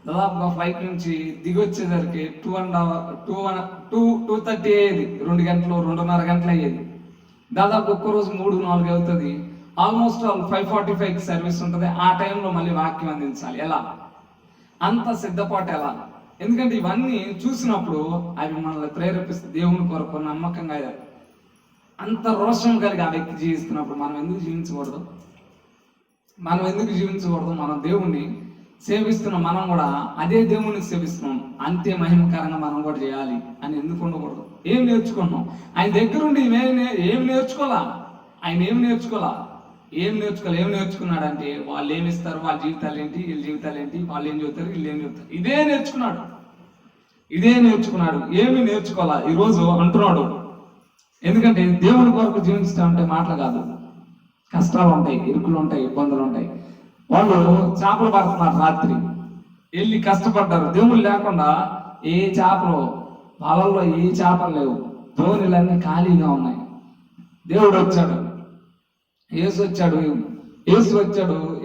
దాదాపుగా ఫ్లైట్ నుంచి దిగి వచ్చేసరికి 2:30 అయ్యేది. 2 గంటలు 2:30 గంటలు అయ్యేది. దాదాపు ఒక్కరోజు 3-4 అవుతుంది. ఆల్మోస్ట్ 5:45కి సర్వీస్ ఉంటుంది. ఆ టైంలో మళ్ళీ వాక్యం అందించాలి. ఎలా అంత సిద్ధపాటు ఎలా? ఎందుకంటే ఇవన్నీ చూసినప్పుడు అవి మనల్ని ప్రేరేపిస్తుంది. దేవుని కొరకు నమ్మకంగా అంత రోషం కలిగి ఆ వ్యక్తి జీవిస్తున్నప్పుడు మనం ఎందుకు జీవించకూడదు? మనం దేవుణ్ణి సేవిస్తున్నాం, మనం కూడా అదే దేవుణ్ణి సేవిస్తున్నాం, అంతే మహిమకరంగా మనం కూడా చేయాలి అని ఎందుకు ఉండకూడదు? ఏం నేర్చుకున్నాం? ఆయన దగ్గరుండి ఏం నేర్చుకున్నాడంటే వాళ్ళు ఏమిస్తారు, వాళ్ళ జీవితాలు ఏంటి, వీళ్ళ జీవితాలు ఏంటి, వాళ్ళు ఏం చెబుతారు, వీళ్ళు ఏం చెబుతారు, ఇదే నేర్చుకున్నాడు. ఏమి నేర్చుకోవాలా ఈరోజు అంటున్నాడు. ఎందుకంటే దేవుని కొరకు జీవించడం అంటే మాటలు కాదు, కష్టాలు ఉంటాయి, ఇరుకులు ఉంటాయి, ఇబ్బందులు ఉంటాయి. వాళ్ళు చేపలు పడుతున్నారు, రాత్రి వెళ్ళి కష్టపడ్డారు. దేవుళ్ళు లేకుండా ఏ చేపలు, వాళ్ళల్లో ఏ చేపలు లేవు, ధోనిలన్నీ ఖాళీగా ఉన్నాయి. దేవుడు వచ్చాడు, యేసు వచ్చాడు.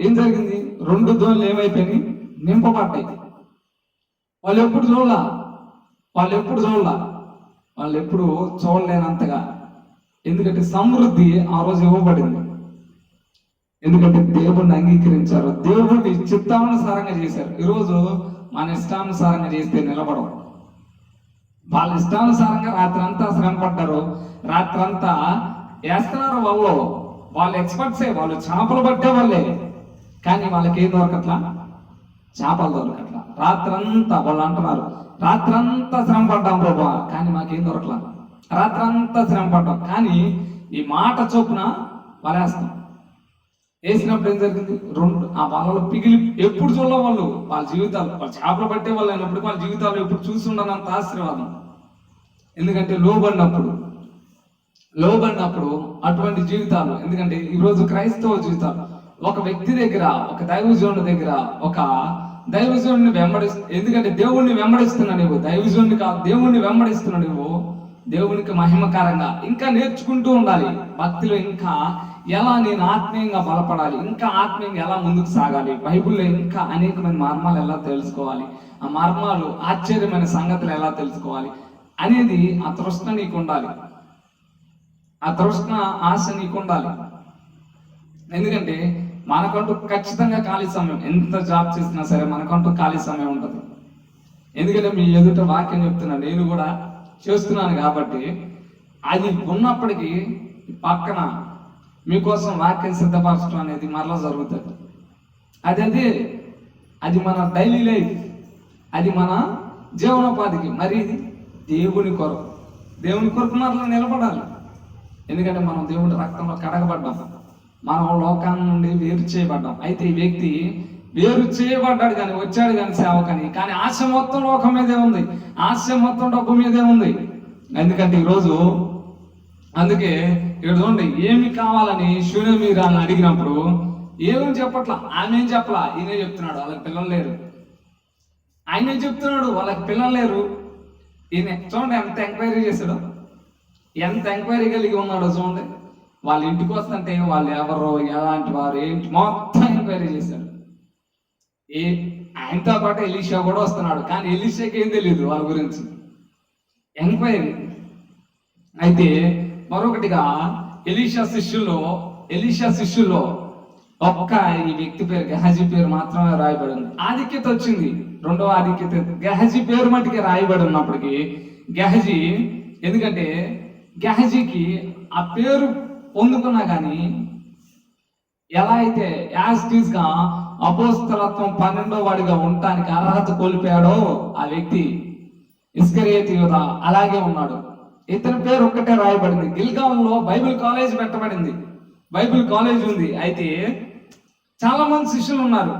ఏం జరిగింది? 2 ధోనులు ఏమైపోయినాయి? నింపబడ్డాయి. వాళ్ళు ఎప్పుడు చూడలేనంతగా. ఎందుకంటే సమృద్ధి ఆ రోజు ఇవ్వబడింది. ఎందుకంటే దేవుణ్ణి అంగీకరించారు, దేవుడిని చిత్తానుసారంగా చేశారు. ఈరోజు మన ఇష్టానుసారంగా చేస్తే నిలబడం. వాళ్ళ ఇష్టానుసారంగా రాత్రంతా శ్రమ పడ్డారు, రాత్రంతా వేస్తున్నారు. వాళ్ళు ఎక్స్పర్ట్సే, వాళ్ళు చేపలు పట్టే వాళ్ళే, కానీ వాళ్ళకి ఏం దొరకట్లా? చేపలు దొరకట్లా. రాత్రంతా వాళ్ళు అంటున్నారు, రాత్రంతా శ్రమ పడ్డాం ప్రభా, కానీ మాకేం దొరకలా. రాత్రంతా శ్రమ పడ్డాం, కానీ ఈ మాట చొప్పున వలేస్తాం. వేసినప్పుడు ఏం జరిగింది? 2 ఆ వాళ్ళలో పిగిలి ఎప్పుడు చూడలే వాళ్ళ జీవితాలు, వాళ్ళు చేపలు పట్టే వాళ్ళు అయినప్పుడు వాళ్ళ జీవితాలు ఎప్పుడు చూసి ఉండనంత ఆశీర్వాదం. ఎందుకంటే లోబడినప్పుడు అటువంటి జీవితాలు. ఎందుకంటే ఈరోజు క్రైస్తవ జీవితాలు ఒక వ్యక్తి దగ్గర, ఒక దైవజనుడి దగ్గర, ఒక దైవజనుడిని ఎందుకంటే దేవుణ్ణి వెంబడిస్తున్నా నువ్వు, దైవజనుడిని కాదు, దేవుణ్ణి వెంబడిస్తున్నా నువ్వు. దేవునికి మహిమకరంగా ఇంకా నేర్చుకుంటూ ఉండాలి. భక్తిలో ఇంకా ఎలా నేను ఆత్మీయంగా బలపడాలి, ఇంకా ఆత్మీయంగా ఎలా ముందుకు సాగాలి, బైబిల్లో ఇంకా అనేకమైన మర్మాలు ఎలా తెలుసుకోవాలి, ఆ మర్మాలు ఆశ్చర్యమైన సంగతులు ఎలా తెలుసుకోవాలి అనేది ఆ తృష్ణ నీకు ఉండాలి, ఆ తృష్ణ ఆశ నీకు ఉండాలి. ఎందుకంటే మనకంటూ ఖచ్చితంగా ఖాళీ సమయం, ఎంత జాబ్ చేసినా సరే మనకంటూ ఖాళీ సమయం ఉంటుంది. ఎందుకంటే మీ ఎదుట వాక్యం చెప్తున్నాను, నేను కూడా చేస్తున్నాను కాబట్టి. అది ఉన్నప్పటికీ పక్కన మీకోసం వాక్యం సిద్ధపరచడం అనేది మరలా జరుగుతుంది. అది మన డైలీ లైఫ్, అది మన జీవనోపాధికి. మరి ఇది దేవుని కొరకు మరలా నిలబడాలి. ఎందుకంటే మనం దేవుడి రక్తంలో కడగబడ్డాం, మనం లోకాన్ని నుండి వేరు చేయబడ్డాం. అయితే ఈ వ్యక్తి వేరు చేయబడ్డాడు కానీ, వచ్చాడు కానీ సేవకని, కానీ ఆశ మొత్తం లోకం మీదే ఉంది, ఆశ మొత్తం డబ్బు మీదే ఉంది. ఎందుకంటే ఈరోజు అందుకే ఇక్కడ చూడండి, ఏమి కావాలని షూనేమీరాన్ని అడిగినప్పుడు ఏమని చెప్పట్లా, ఆమె ఏం చెప్పలా, ఈయనే చెప్తున్నాడు వాళ్ళకి పిల్లలు లేరు. ఆయనే చెప్తున్నాడు వాళ్ళకి పిల్లలు లేరు. ఈయన చూడండి ఎంత ఎంక్వైరీ చేశాడు, ఎంత ఎంక్వైరీ కలిగి ఉన్నాడో చూడండి. వాళ్ళ ఇంటికి వస్తుంటే వాళ్ళు ఎవరు, ఎలాంటి వారు, ఏంటి మొత్తం ఎంక్వైరీ చేశాడు. ఆయనతో పాటు ఎలీషా కూడా వస్తున్నాడు, కానీ ఎలీషాకి ఏం తెలియదు వాళ్ళ గురించి, ఎంక్వైరీ. అయితే మరొకటిగా ఎలీషా శిష్యుల్లో ఒక్క ఈ వ్యక్తి పేరు గెహజీ పేరు మాత్రమే రాయబడింది. ఆధిక్యత వచ్చింది, రెండవ ఆధిక్యత గెహజీ పేరు మట్టుకే రాయబడి ఉన్నప్పటికీ గెహజీ, ఎందుకంటే గెహజీకి ఆ పేరు పొందుకున్నా కానీ ఎలా అయితే యాజ్ గా అపోస్తలత్వం 12వ వాడిగా ఉండటానికి అర్హత కోల్పోయాడో ఆ వ్యక్తి ఇస్కరియోతు యూదా అలాగే ఉన్నాడు. ఇతని పేరు ఒక్కటే రాయబడింది. గిల్గాల్లో బైబిల్ కాలేజ్ పెట్టబడింది, బైబిల్ కాలేజ్ ఉంది. అయితే చాలా మంది శిష్యులు ఉన్నారు,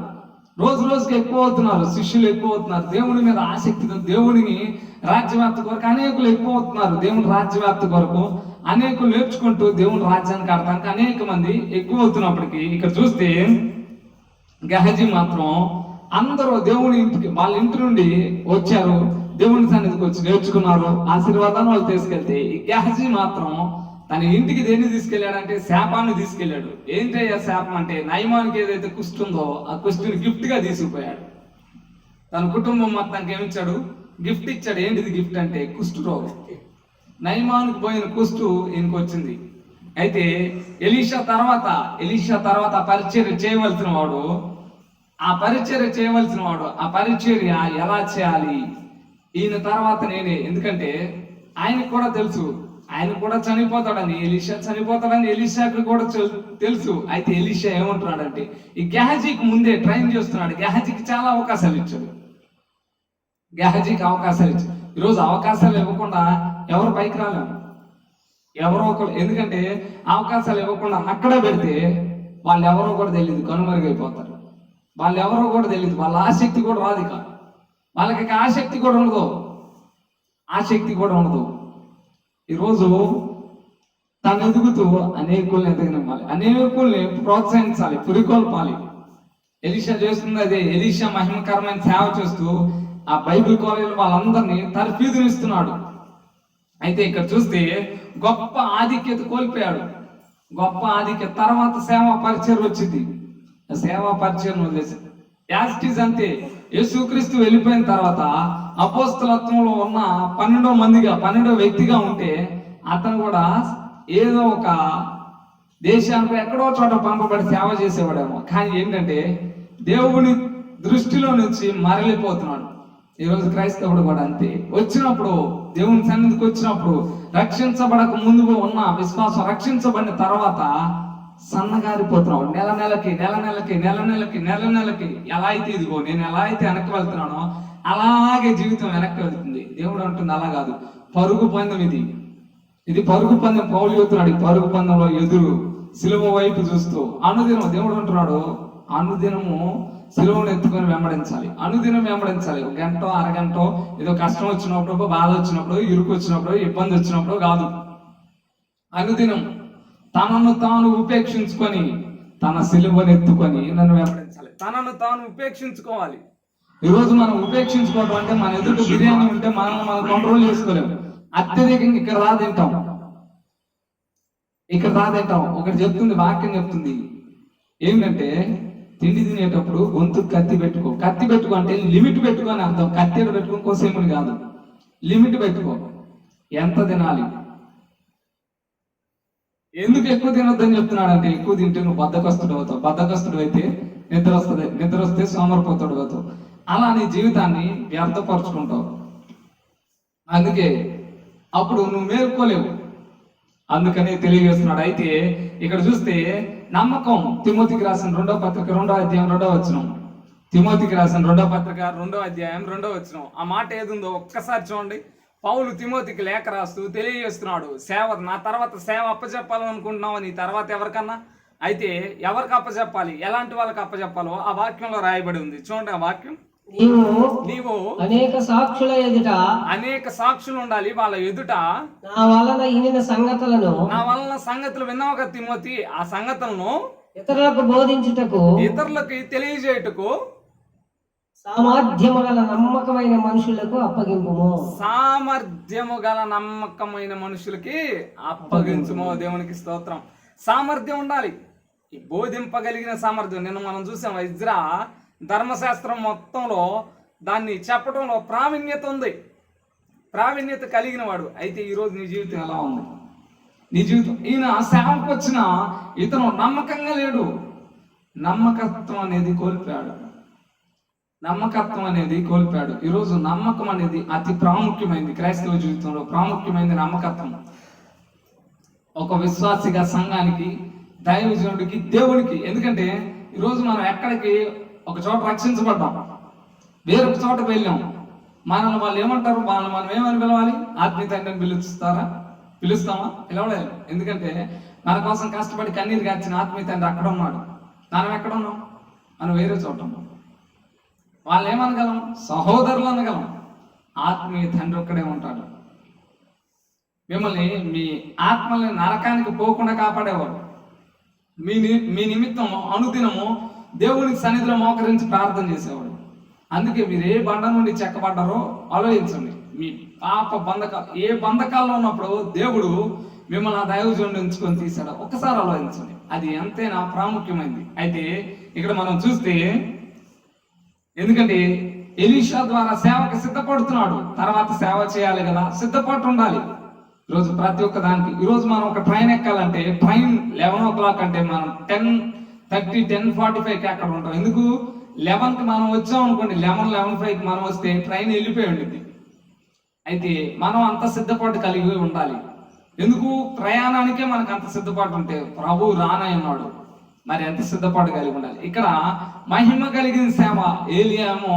రోజు రోజుకి ఎక్కువ అవుతున్నారు, శిష్యులు ఎక్కువ అవుతున్నారు. దేవుని మీద ఆసక్తితో, దేవుడిని రాజ్యవ్యాప్తి కొరకు అనేకులు ఎక్కువ అవుతున్నారు. దేవుని రాజ్యవ్యాప్తి కొరకు అనేకులు నేర్చుకుంటూ దేవుని రాజ్యాన్ని కడటానికి అనేక మంది ఎక్కువ అవుతున్నప్పటికీ ఇక్కడ చూస్తే గెహజీ మాత్రం అందరూ దేవుని ఇంటికి, వాళ్ళ ఇంటి నుండి వచ్చారు, దేవుని సన్నిధికి వచ్చి నేర్చుకున్నారు, ఆశీర్వాదాన్ని వాళ్ళు తీసుకెళ్తే ఈ గెహజీ మాత్రం తన ఇంటికి దేన్ని తీసుకెళ్ళాడంటే శాపాన్ని తీసుకెళ్ళాడు. ఏంటయ్యా శాపం అంటే, నయమానికి ఏదైతే కుష్టి ఉందో ఆ కుష్టిని గిఫ్ట్ గా తీసుకుపోయాడు. తన కుటుంబం మొత్తానికి ఏమిచ్చాడు, గిఫ్ట్ ఇచ్చాడు. ఏంటిది గిఫ్ట్ అంటే కుష్టు రోగం. నయమానికి పోయిన కుష్టు ఈయనకు వచ్చింది. అయితే ఎలీషా తర్వాత పరిచర్య చేయవలసిన వాడు, ఆ పరిచర్య ఎలా చేయాలి, ఈయన తర్వాత నేనే. ఎందుకంటే ఆయనకు కూడా తెలుసు, ఆయన కూడా చనిపోతాడని, ఎలీషాకి కూడా తెలుసు. అయితే ఎలీషా ఏమంటున్నాడంటే ఈ గెహజీకి ముందే ట్రైన్ చేస్తున్నాడు, గెహజీకి చాలా అవకాశాలు ఇచ్చాడు. ఈరోజు అవకాశాలు ఇవ్వకుండా ఎవరు పైకి రాలేము, ఎవరో ఒకరు. ఎందుకంటే అవకాశాలు ఇవ్వకుండా అక్కడే పెడితే వాళ్ళు ఎవరో కూడా తెలియదు, కనుమరుగైపోతారు. వాళ్ళు ఎవరో కూడా తెలియదు, వాళ్ళ ఆసక్తి కూడా రాదు, ఇక వాళ్ళకి ఆసక్తి కూడా ఉండదు. ఈరోజు తను ఎదుగుతూ అనేకుల్ని ఎదగనివ్వాలి, అనేకుల్ని ప్రోత్సహించాలి, పురికొల్పాలి. ఎలీషా చేస్తుంది అదే. ఎలీషా మహిమకరమైన సేవ చేస్తూ ఆ బైబిల్ కాలేజీలో వాళ్ళందరినీ తర్ఫీదునిస్తున్నాడు. అయితే ఇక్కడ చూస్తే గొప్ప ఆధిక్యత కోల్పోయాడు. తర్వాత సేవా పరిచయం వచ్చింది. సేవా పరిచయం వదిలేసి యాస్టీజ్ అంతే. యేసుక్రీస్తు వెళ్ళిపోయిన తర్వాత అపోస్తలత్వంలో ఉన్న 12వ వ్యక్తిగా ఉంటే అతను కూడా ఏదో ఒక దేశానికి ఎక్కడో చోట పంపబడి సేవ చేసేవాడేమో. కానీ ఏంటంటే దేవుని దృష్టిలో నుంచి మరలిపోతున్నాడు. ఈరోజు క్రైస్తవుడు కూడా అంతే. వచ్చినప్పుడు దేవుని సన్నిధికి వచ్చినప్పుడు రక్షించబడక ముందు ఉన్న విశ్వాసం రక్షించబడిన తర్వాత సన్నగారిపోతున్నాడు. నెల నెలకి ఎలా అయితే ఇదిగో నేను ఎలా అయితే వెనక్కి వెళ్తున్నానో అలాగే జీవితం వెనక్కి వెళ్తుంది. దేవుడు అంటుంది అలా కాదు, పరుగు పందెం ఇది పరుగు పందెం. పౌలు చెబుతున్నాడు, ఈ పరుగు పందెంలో ఎదురు సిలువ వైపు చూస్తూ అనుదినం, దేవుడు అంటున్నాడు అనుదినము సిలువను ఎత్తుకొని వెంబడించాలి. ఒక గంటో అరగంటో ఏదో కష్టం వచ్చినప్పుడు, బాధ వచ్చినప్పుడు, ఇరుకు వచ్చినప్పుడు, ఇబ్బంది వచ్చినప్పుడు కాదు. అనుదినం తనను తాను ఉపేక్షించుకొని తన సిలువను ఎత్తుకొని నన్ను వెంబడించాలి. తనను తాను ఉపేక్షించుకోవాలి. ఈరోజు మనం ఉపేక్షించుకోవడం అంటే మన ఎదుటి బిర్యానీ ఉంటే మనం కంట్రోల్ చేసుకోలేము. అత్యధికంగా ఇక్కడ రాదేంటాం. ఒకటి చెప్తుంది, వాక్యం చెప్తుంది ఏంటంటే తిండి తినేటప్పుడు గొంతు కత్తి పెట్టుకో అంటే లిమిట్ పెట్టుకో అని అర్థం. కత్తెడు పెట్టుకో కోసేముని కాదు, లిమిట్ పెట్టుకో. ఎంత తినాలి, ఎందుకు ఎక్కువ తినొద్దని చెప్తున్నాడంటే, ఎక్కువ తింటే నువ్వు బద్ధకస్తుడు అవుతావు, బద్ధకస్తుడు అయితే నిద్ర వస్తుంది, నిద్ర వస్తే సోమరిపోతుడు అవుతావు, అలా నీ జీవితాన్ని వ్యర్థపరుచుకుంటావు. అందుకే అప్పుడు నువ్వు మేల్కోలేవు. అందుకనే తెలియజేస్తున్నాడు. అయితే ఇక్కడ చూస్తే నమ్మకం, తిమోతికి రాసిన 2వ పత్రిక 2వ అధ్యాయం 2వ వచనం, తిమోతికి రాసిన 2వ పత్రిక 2వ అధ్యాయం 2వ వచనం. ఆ మాట ఏదుందో ఒక్కసారి చూడండి. పౌలు తిమోతికి లేఖ రాస్తూ తెలియజేస్తున్నాడు, సేవ నా తర్వాత సేవ అప్పచెప్పాలనుకుంటున్నావు, నీ తర్వాత ఎవరికన్నా అయితే ఎవరికి అప్పచెప్పాలి, ఎలాంటి వాళ్ళకి అప్పచెప్పాలో ఆ వాక్యంలో రాయబడి ఉంది. చూడండి ఆ వాక్యం. నీవు అనేక సాక్షుల ఎదుట, అనేక సాక్షులు ఉండాలి వాళ్ళ ఎదుట, నా వలన ఇనిన సంగతులను, నా వలన సంగతులు విన్నావు కదా తిమోతి, ఆ సంగతులను ఇతరులకు బోధించుటకు, ఇతరులకి తెలియజేయుటకు సామర్థ్యము గల నమ్మకమైన మనుషులకు అప్పగింపుము. సామర్థ్యము గల నమ్మకమైన మనుషులకి అప్పగించుమో. దేవునికి స్తోత్రం. సామర్థ్యం ఉండాలి, ఈ బోధింపగలిగిన సామర్థ్యం. నిన్న మనం చూసాం, ఇజ్రా ధర్మశాస్త్రం మొత్తంలో దాన్ని చెప్పడంలో ప్రావీణ్యత ఉంది, ప్రావీణ్యత కలిగిన వాడు. అయితే ఈరోజు నీ జీవితం ఎలా ఉంది? నీ జీవితం, ఈయన సేవకు వచ్చిన ఇతను నమ్మకంగా లేడు, నమ్మకత్వం అనేది కోల్పోయాడు, నమ్మకత్వం అనేది కోల్పోయాడు. ఈరోజు నమ్మకం అనేది అతి ప్రాముఖ్యమైనది క్రైస్తవ జీవితంలో, ప్రాముఖ్యమైనది నమ్మకత్వం. ఒక విశ్వాసిగా, సంఘానికి, దైవజనుడికి, దేవుడికి. ఎందుకంటే ఈరోజు మనం ఎక్కడికి ఒక చోట రక్షించబడ్డాం, వేరొక చోటకు వెళ్ళాం, మనల్ని వాళ్ళు ఏమంటారు, వాళ్ళని మనం ఏమని పిలవాలి? ఆత్మీయ తండ్రిని పిలుస్తారా? పిలుస్తామా? పిలవలేదు. ఎందుకంటే మన కోసం కష్టపడి కన్నీరు గార్చిన ఆత్మీయ తండ్రి అక్కడ ఉన్నాడు, మనం ఎక్కడ ఉన్నాం? మనం వేరే చోట ఉన్నాం. వాళ్ళు ఏమనగలం? సహోదరులు అనగలం. ఆత్మీయ తండ్రి ఒక్కడే ఉంటాడు. మిమ్మల్ని, మీ ఆత్మల్ని నరకానికి పోకుండా కాపాడేవాడు. మీ నిమిత్తం అనుదినము దేవునికి సన్నిధిలో మోకరించి ప్రార్థన చేసేవాడు. అందుకే మీరు ఏ బండ నుండి చెక్కబడ్డారో ఆలోచించండి. మీ పాప ఏ బంధకాల్లో ఉన్నప్పుడు దేవుడు మిమ్మల్ని ఆ దైవజనుడిని ఎంచుకొని తీశాడు, ఒక్కసారి ఆలోచించండి. అది ఎంతైనా ప్రాముఖ్యమైనది. అయితే ఇక్కడ మనం చూస్తే, ఎందుకంటే ఎలీషా ద్వారా సేవకు సిద్ధపడుతున్నాడు, తర్వాత సేవ చేయాలి కదా, సిద్ధపడి ఉండాలి. ఈరోజు ప్రతి ఒక్క దానికి, ఈరోజు మనం ఒక ట్రైన్ ఎక్కాలంటే, ట్రైన్ 11 o'clock అంటే మనం 10:30, 10:45కి అక్కడ ఉంటాం. ఎందుకు? 11కి మనం వచ్చాం అనుకోండి, 11:5కి మనం వస్తే ట్రైన్ వెళ్ళిపోయి ఉంటుంది. అయితే మనం అంత సిద్ధపాటు కలిగి ఉండాలి. ఎందుకు? ప్రయాణానికే మనకు అంత సిద్ధపాటు ఉంటే ప్రభు రానయ్యన్నాడు, మరి ఎంత సిద్ధపాటు కలిగి ఉండాలి. ఇక్కడ మహిమ కలిగిన సేవ, ఏలియా ఏమో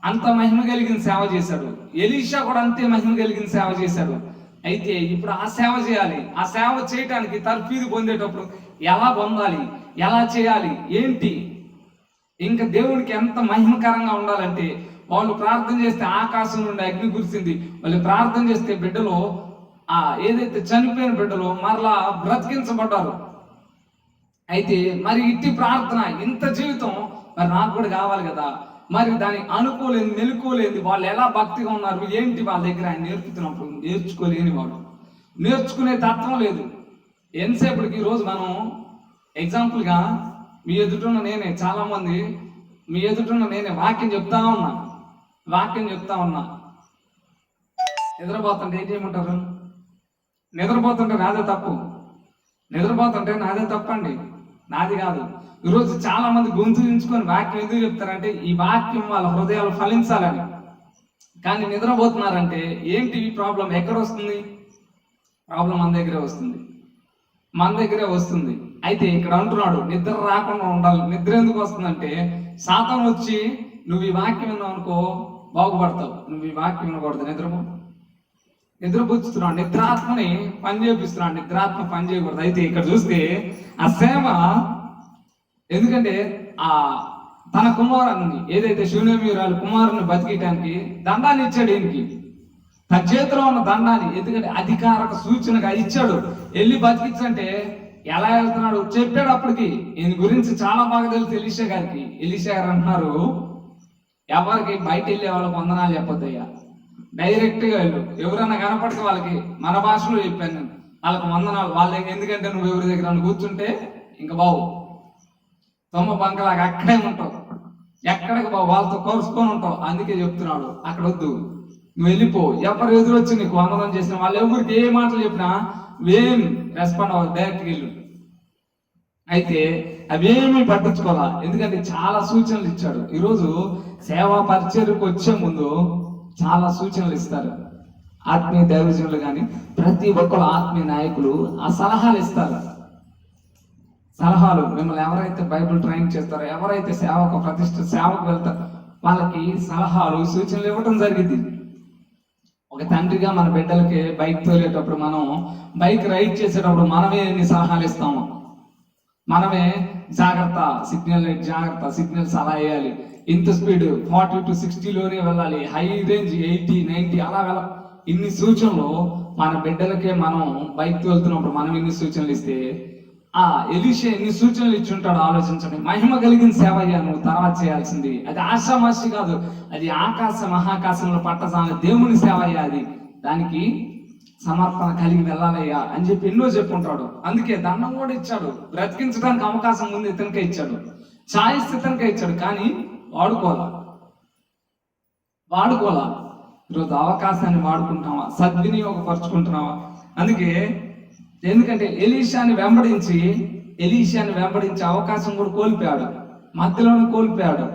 అంత మహిమ కలిగిన సేవ చేశాడు, ఎలీషా కూడా అంతే మహిమ కలిగిన సేవ చేశాడు. అయితే ఇప్పుడు ఆ సేవ చేయాలి. ఆ సేవ చేయటానికి తర్ఫీదు పొందేటప్పుడు ఎలా పొందాలి, ఎలా చేయాలి, ఏంటి? ఇంకా దేవుడికి ఎంత మహిమకరంగా ఉండాలంటే, వాళ్ళు ప్రార్థన చేస్తే ఆకాశం నుండి అగ్ని కురిసింది, వాళ్ళు ప్రార్థన చేస్తే బిడ్డలో, ఏదైతే చనిపోయిన బిడ్డలో మరలా బ్రతికించబడ్డారు. అయితే మరి ఇట్టి ప్రార్థన, ఇంత జీవితం మరి నాకు కూడా కావాలి కదా. మరి దాన్ని అనుకోలేదు, మెలుకోలేదు. వాళ్ళు ఎలా భక్తిగా ఉన్నారు, ఏంటి వాళ్ళ దగ్గర ఆయన నేర్పుతున్నప్పుడు నేర్చుకోలేని వాడు, నేర్చుకునే తత్వం లేదు. ఎంతసేపటికి ఈరోజు మనం ఎగ్జాంపుల్గా మీ ఎదుటున్న నేనే, చాలా మంది మీ ఎదుటున్న నేనే వాక్యం చెప్తా ఉన్నా, నిద్రపోతుంటే ఏం చేయమంటారు? నిద్రపోతుంటే నాదే తప్పు, నిద్రపోతుంటే నాదే తప్పండి, నాది కాదు. ఈరోజు చాలా మంది గొంతు దించుకొని వాక్యం ఎందుకు చెప్తారంటే, ఈ వాక్యం వాళ్ళ హృదయాలు ఫలించాలని. కానీ నిద్రపోతున్నారంటే ఏంటి ప్రాబ్లం? ఎక్కడ వస్తుంది ప్రాబ్లం? మన దగ్గరే వస్తుంది. అయితే ఇక్కడ అంటున్నాడు, నిద్ర రాకుండా ఉండాలి. నిద్ర ఎందుకు వస్తుందంటే, సాతాను వచ్చి నువ్వు ఈ వాక్యం విన్నావు అనుకో బాగుపడతావు, నువ్వు ఈ వాక్యం వినకూడదు, నిద్రపుచ్చుతున్నాడు, నిద్రాత్మని పని చేపిస్తున్నాడు, నిద్రాత్మ పని చేయకూడదు. అయితే ఇక్కడ చూస్తే ఆ సేవ, ఎందుకంటే తన కుమారుని, ఏదైతే శూన్యమీరాలు కుమారుని బతికియటానికి దండాన్ని ఇచ్చాడు. ఈయనకి తన చేతిలో ఉన్న దండాన్ని, ఎందుకంటే అధికారక సూచనగా ఇచ్చాడు, వెళ్ళి బతికించంటే ఎలా వెళ్తున్నాడు చెప్పాడు. అప్పటికి ఈయన గురించి చాలా బాగా తెలుసు ఎలీషా గారికి. ఎలీషా గారు అంటున్నారు, ఎవరికి బయట వెళ్ళే వాళ్ళకి వందనాలు చెప్పొద్దయ్యా, డైరెక్ట్గా వెళ్ళు. ఎవరన్నా కనపడితే వాళ్ళకి మన భాషలో చెప్పాను నేను, వాళ్ళకి వందనాలు. వాళ్ళకి ఎందుకంటే నువ్వు ఎవరి దగ్గర కూర్చుంటే ఇంకా బావు తొమ్మ బంకలాగా అక్కడే ఉంటావు, ఎక్కడికి బావు వాళ్ళతో కోరుసుకొని ఉంటావు. అందుకే చెప్తున్నాడు, అక్కడ వద్దు, నువ్వు వెళ్ళిపో. ఎవరు ఎదురొచ్చి నీకు వందనం చేసిన వాళ్ళు ఎవరికి ఏ మాటలు చెప్పినా ఏం రెస్పాండ్ అవ్వదు, డైరెక్ట్గా వెళ్ళు. అయితే అవేమీ పట్టించుకోవాలా, ఎందుకంటే చాలా సూచనలు ఇచ్చాడు. ఈరోజు సేవా పరిచర్యకు వచ్చే ముందు చాలా సూచనలు ఇస్తారు ఆత్మీయ దైవజనులు కానీ ప్రతి ఒక్కరు ఆత్మీయ నాయకులు ఆ సలహాలు ఇస్తారు. సలహాలు మిమ్మల్ని ఎవరైతే బైబిల్ ట్రైన్ చేస్తారో, ఎవరైతే సేవకు వెళ్తారో వాళ్ళకి సలహాలు సూచనలు ఇవ్వడం జరిగింది. ఒక తండ్రిగా మన బిడ్డలకి బైక్ తోలేటప్పుడు, మనం బైక్ రైడ్ చేసేటప్పుడు మనమే ఎన్ని సలహాలు ఇస్తాము. మనమే జాగ్రత్త, సిగ్నల్ లైట్ జాగ్రత్త, సిగ్నల్స్ అలా వేయాలి, ఇంత స్పీడ్ 40 to 60లోనే వెళ్ళాలి, హై రేంజ్ 80, 90 అలా వెళ్ళాలి. ఇన్ని సూచనలు మన బిడ్డలకే మనం బైక్ తోలుతున్నప్పుడు మనం ఇన్ని సూచనలు ఇస్తే ఆ ఎలీషా ఎన్ని సూచనలు ఇచ్చి ఉంటాడు ఆలోచించండి. మహిమ కలిగిన సేవ అయ్యా నువ్వు తర్వాత చేయాల్సింది, అది ఆశామాషి కాదు, అది ఆకాశ మహాకాశంలో పట్టజాల దేవుని సేవ అయ్యా, అది దానికి సమర్పణ కలిగి వెళ్ళాలయ్యా అని చెప్పి ఎన్నో చెప్పుంటాడు. అందుకే దండం కూడా ఇచ్చాడు, బ్రతికించడానికి అవకాశం ముందు ఇతనికే ఇచ్చాడు, ఛాయిస్ ఇతనికే ఇచ్చాడు, కానీ వాడుకోలా. ఈరోజు అవకాశాన్ని వాడుకుంటున్నావా, సద్వినియోగపరుచుకుంటున్నావా? అందుకే ఎందుకంటే ఎలీషాని వెంబడించి అవకాశం కూడా కోల్పోయాడు, మధ్యలోనే కోల్పోయాడు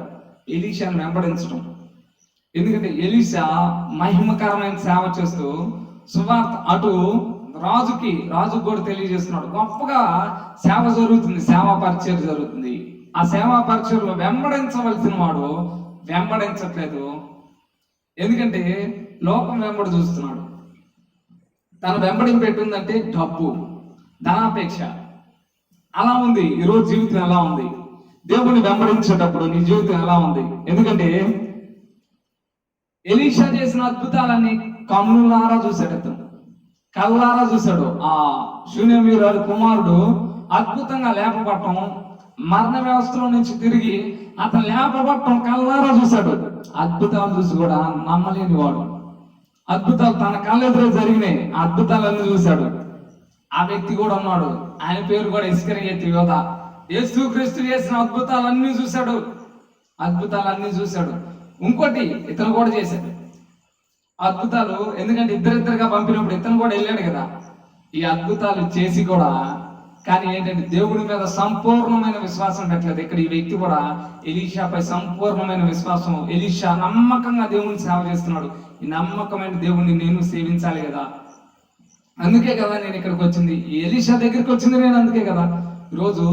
ఎలీషాని వెంబడించడం. ఎందుకంటే ఎలీషా మహిమకరమైన సేవ చేస్తూ సువార్త అటు రాజుకు కూడా తెలియజేస్తున్నాడు. గొప్పగా సేవ జరుగుతుంది, సేవా పరిచయం జరుగుతుంది. ఆ సేవా పరిచయంలో వెంబడించవలసిన వాడు వెంబడించట్లేదు. ఎందుకంటే లోకం వెంబడి చూస్తున్నాడు. తన వెంబడింపు పెట్టిందంటే డబ్బు, ధనాపేక్ష. అలా ఉంది ఈరోజు జీవితం. ఎలా ఉంది దేవుని వెంబడించేటప్పుడు నీ జీవితం ఎలా ఉంది? ఎందుకంటే ఎలీషా చేసిన అద్భుతాలన్నీ కన్నులారా చూశాడు, అతను కళ్ళారా చూశాడు. ఆ శూన్యవీరుడి కుమారుడు అద్భుతంగా లేపబట్టం, మరణ వ్యవస్థలో నుంచి తిరిగి అతను లేపబట్టం కళ్ళారా చూశాడు. అద్భుతాలు చూసి కూడా నమ్మలేని వాడు. అద్భుతాలు తన కళ్ళెదురే జరిగినాయి, ఆ అద్భుతాలన్నీ చూశాడు. ఆ వ్యక్తి కూడా ఉన్నాడు, ఆయన పేరు కూడా ఇస్కరియోతు యోధ. యేసుక్రీస్తు చేసిన అద్భుతాలన్నీ చూశాడు. ఇంకోటి ఇతను కూడా చేశాడు అద్భుతాలు. ఎందుకంటే ఇద్దరిద్దరుగా పంపినప్పుడు ఇతను కూడా వెళ్ళాడు కదా. ఈ అద్భుతాలు చేసి కూడా కానీ ఏంటంటే దేవుడి మీద సంపూర్ణమైన విశ్వాసం పెట్టలేదు. ఇక్కడ ఈ వ్యక్తి కూడా ఎలీషాపై సంపూర్ణమైన విశ్వాసం. ఎలీషా నమ్మకంగా దేవుని సేవ చేస్తున్నాడు. ఈ నమ్మకమైన దేవుణ్ణి నేను సేవించాలి కదా, అందుకే కదా నేను ఇక్కడికి వచ్చింది. ఈ ఎలీషా దగ్గరికి వచ్చింది నేను అందుకే కదా. ఈరోజు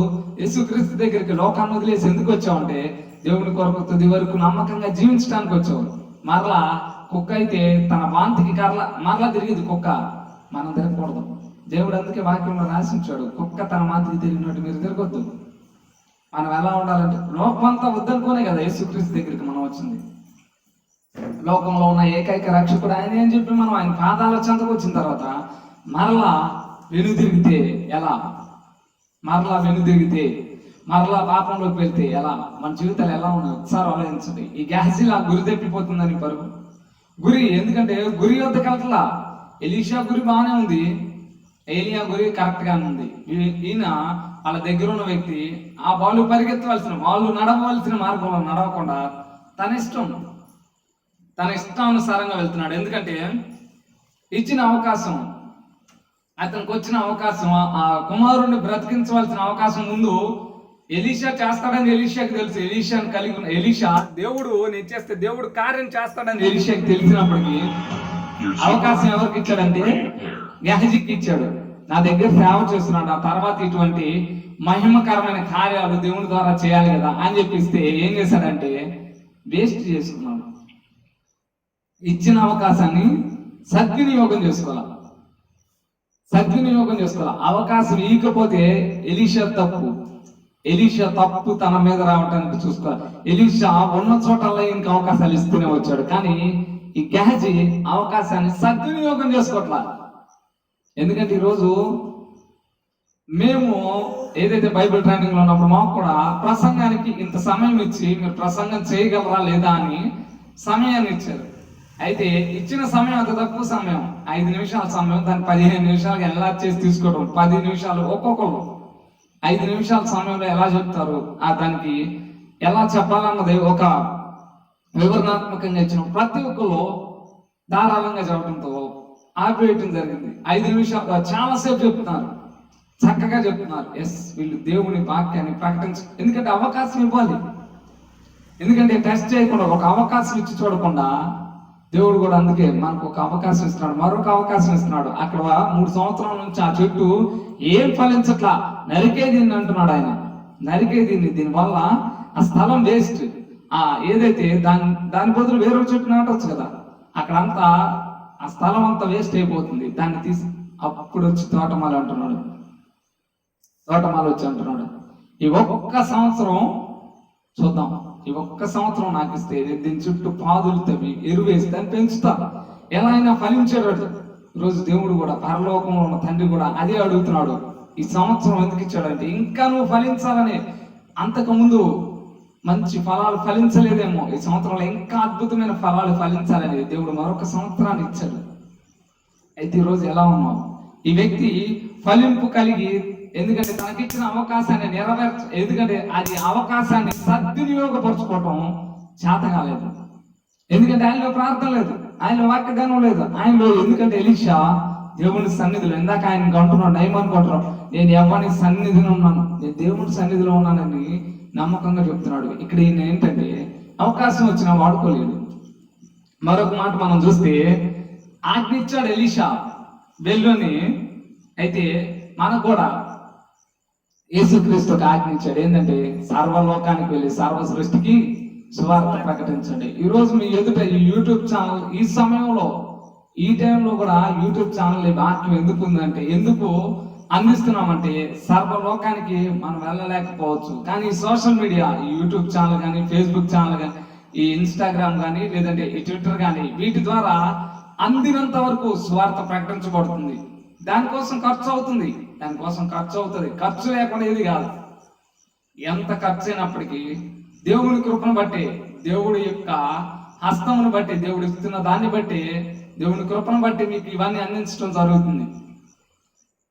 యేసుక్రీస్తు దగ్గరికి లోకాన్ని వదిలేసి ఎందుకు వచ్చావంటే దేవుని కొరకు తుది వరకు నమ్మకంగా జీవించడానికి వచ్చావు. మరలా కుక్క అయితే తన వాంతికి మరలా తిరిగింది కుక్క, మనం తిరగకూడదు. దేవుడు అందుకే వాక్యంలో రాసించాడు, కుక్క తన వాంతికి తిరిగినట్టు మీరు తిరగొద్దు. మనం ఎలా ఉండాలంటే లోకం అంతా వద్దనుకోనే కదా యేసుక్రీస్తు దగ్గరికి మనం వచ్చింది. లోకంలో ఉన్న ఏకైక రక్షకుడు ఆయన అని చెప్పి మనం ఆయన పాదాల చెంతకు వచ్చిన తర్వాత మరలా వెనుదిరిగితే ఎలా? మరలా పాపంలోకి వెళ్తే ఎలా? మన జీవితాలు ఎలా ఉన్నాయి ఒకసారి ఆలోచించండి. ఈ గ్యాసిలా గురి తెప్పిపోతుందని పరుగు గురి. ఎందుకంటే గురి వద్దకు వెళ్ళట్లా. ఎలీషా గురి బాగానే ఉంది, ఏలియా గురి కరెక్ట్ గానే ఉంది. ఈయన వాళ్ళ దగ్గర ఉన్న వ్యక్తి ఆ వాళ్ళు నడవవలసిన మార్గంలో నడవకుండా తన ఇష్టానుసారంగా వెళ్తున్నాడు. ఎందుకంటే ఇచ్చిన అవకాశం, అతనికి వచ్చిన అవకాశం, ఆ కుమారుడిని బ్రతికించవలసిన అవకాశం ముందు ఎలీషా చేస్తాడని ఎలీషాకి తెలుసు. ఎలీషాని కలిగి ఉన్న ఎలీషా దేవుడు నేను చేస్తే దేవుడు కార్యం చేస్తాడని ఎలీషాకి తెలిసినప్పటికీ అవకాశం ఎవరికి ఇచ్చాడంటే గెహజీకి ఇచ్చాడు. నా దగ్గర సేవ చేస్తున్నాడు, ఆ తర్వాత ఇటువంటి మహిమకరమైన కార్యాలు దేవుని ద్వారా చేయాలి కదా అని చెప్పిస్తే ఏం చేశాడంటే వేస్ట్ చేసుకున్నాడు. ఇచ్చిన అవకాశాన్ని సద్వినియోగం చేసుకోవాలి. అవకాశం ఇవ్వకపోతే ఎలీషా తప్పు తన మీద రావడానికి చూసుకోవాలి. ఎలీషా ఉన్న చోటల్లో ఇంకా అవకాశాలు ఇస్తూనే వచ్చాడు, కానీ ఈ గెహజీ అవకాశాన్ని సద్వినియోగం చేసుకోవట్లా. ఎందుకంటే ఈరోజు మేము ఏదైతే బైబిల్ ట్రైనింగ్ లో ఉన్నప్పుడు మాకు కూడా ప్రసంగానికి ఇంత సమయం ఇచ్చి మీరు ప్రసంగం చేయగలరా లేదా అని సమయాన్ని ఇచ్చారు. అయితే ఇచ్చిన సమయం అంత తక్కువ సమయం, 5 నిమిషాల సమయం, దాన్ని 15 నిమిషాలుగా ఎలా చేసి తీసుకోవడం. 10 నిమిషాలు ఒక్కొక్కరు 5 నిమిషాల సమయంలో ఎలా చెప్తారు, దానికి ఎలా చెప్పాలన్నది ఒక వివరణాత్మకంగా ఇచ్చిన ప్రతి ఒక్కరు ధారాళంగా చెప్పడంతో ఆపివేయటం జరిగింది. 5 నిమిషాలు చాలాసేపు చెప్తున్నారు, చక్కగా చెప్తున్నారు. ఎస్, వీళ్ళు దేవుని వాక్యాన్ని ఎందుకంటే అవకాశం ఇవ్వాలి. ఎందుకంటే టెస్ట్ చేయకుండా ఒక అవకాశం ఇచ్చి చూడకుండా దేవుడు కూడా అందుకే మనకు ఒక అవకాశం ఇస్తున్నాడు, మరొక అవకాశం ఇస్తున్నాడు. అక్కడ 3 సంవత్సరాల నుంచి ఆ చెట్టు ఏం ఫలించట్లా, నరికే దీన్ని అంటున్నాడు ఆయన. నరికే దీనివల్ల ఆ స్థలం వేస్ట్. ఏదైతే దాని బదులు వేరొక చెట్టు నాటొచ్చు కదా. అక్కడంతా ఆ స్థలం అంతా వేస్ట్ అయిపోతుంది. దాన్ని తీసి అప్పుడు వచ్చి తోటమాల అంటున్నాడు, తోటమాల వచ్చి అంటున్నాడు, ఈ ఒక్క సంవత్సరం చూద్దాం, ఈ ఒక్క సంవత్సరం నాకు ఇస్తే దీని చుట్టూ పాదులు తవ్వి ఎరువేసి దాన్ని పెంచుతా, ఎలా అయినా ఫలించేవాడు. ఈరోజు దేవుడు కూడా, పరలోకంలో ఉన్న తండ్రి కూడా అదే అడుగుతున్నాడు. ఈ సంవత్సరం ఎందుకు ఇచ్చాడంటే ఇంకా నువ్వు ఫలించాలని. అంతకుముందు మంచి ఫలాలు ఫలించలేదేమో, ఈ సంవత్సరంలో ఇంకా అద్భుతమైన ఫలాలు ఫలించాలని దేవుడు మరొక సంవత్సరాన్ని ఇచ్చాడు. అయితే ఈరోజు ఎలా ఉన్నావు? ఈ వ్యక్తి ఫలింపు కలిగి, ఎందుకంటే తనకిచ్చిన అవకాశాన్ని ఎందుకంటే అది అవకాశాన్ని సద్వినియోగపరచుకోవటం చేత కాలేదు. ఎందుకంటే ఆయనలో ప్రార్థన లేదు, ఆయనలో వాక్యగానం లేదు, ఆయనలో. ఎందుకంటే ఎలీషా దేవుని సన్నిధిలో, ఇందాక ఆయన అంటున్నాడు, ఏమనుకుంటున్నాడు, నేను ఎవరి సన్నిధిలో ఉన్నాను, నేను దేవుని సన్నిధిలో ఉన్నానని నమ్మకంగా చెప్తున్నాడు. ఇక్కడ ఈయన ఏంటంటే అవకాశం వచ్చినా వాడుకోలేడు. మరొక మాట మనం చూస్తే, ఆజ్ఞ ఇచ్చాడు ఎలీషా వెళ్ళని. అయితే మనకు కూడా యేసుక్రీస్తుకి ఆజ్ఞ ఇచ్చాడు, ఏంటంటే సర్వలోకానికి వెళ్ళి సర్వ సృష్టికి సువార్త ప్రకటించండి. ఈరోజు మీ ఎదుట ఈ యూట్యూబ్ ఛానల్, ఈ సమయంలో ఈ టైంలో కూడా యూట్యూబ్ ఛానల్ వాక్యం ఎందుకు ఉందంటే, ఎందుకు అందిస్తున్నామంటే సర్వలోకానికి మనం వెళ్ళలేకపోవచ్చు, కానీ సోషల్ మీడియా, ఈ యూట్యూబ్ ఛానల్ కానీ, ఫేస్బుక్ ఛానల్ కానీ, ఈ ఇన్స్టాగ్రామ్ కానీ, లేదంటే ఈ ట్విట్టర్ కానీ, వీటి ద్వారా అందినంత వరకు సువార్త ప్రకటించబడుతుంది. దానికోసం ఖర్చు అవుతుంది, ఖర్చు లేకుండా ఏది కాదు. ఎంత ఖర్చు అయినప్పటికీ దేవుని కృపను బట్టి, దేవుడి యొక్క హస్తమును బట్టి, దేవుడు ఇస్తున్న దాన్ని బట్టి, దేవుని కృపను బట్టి మీకు ఇవన్నీ అందించడం జరుగుతుంది.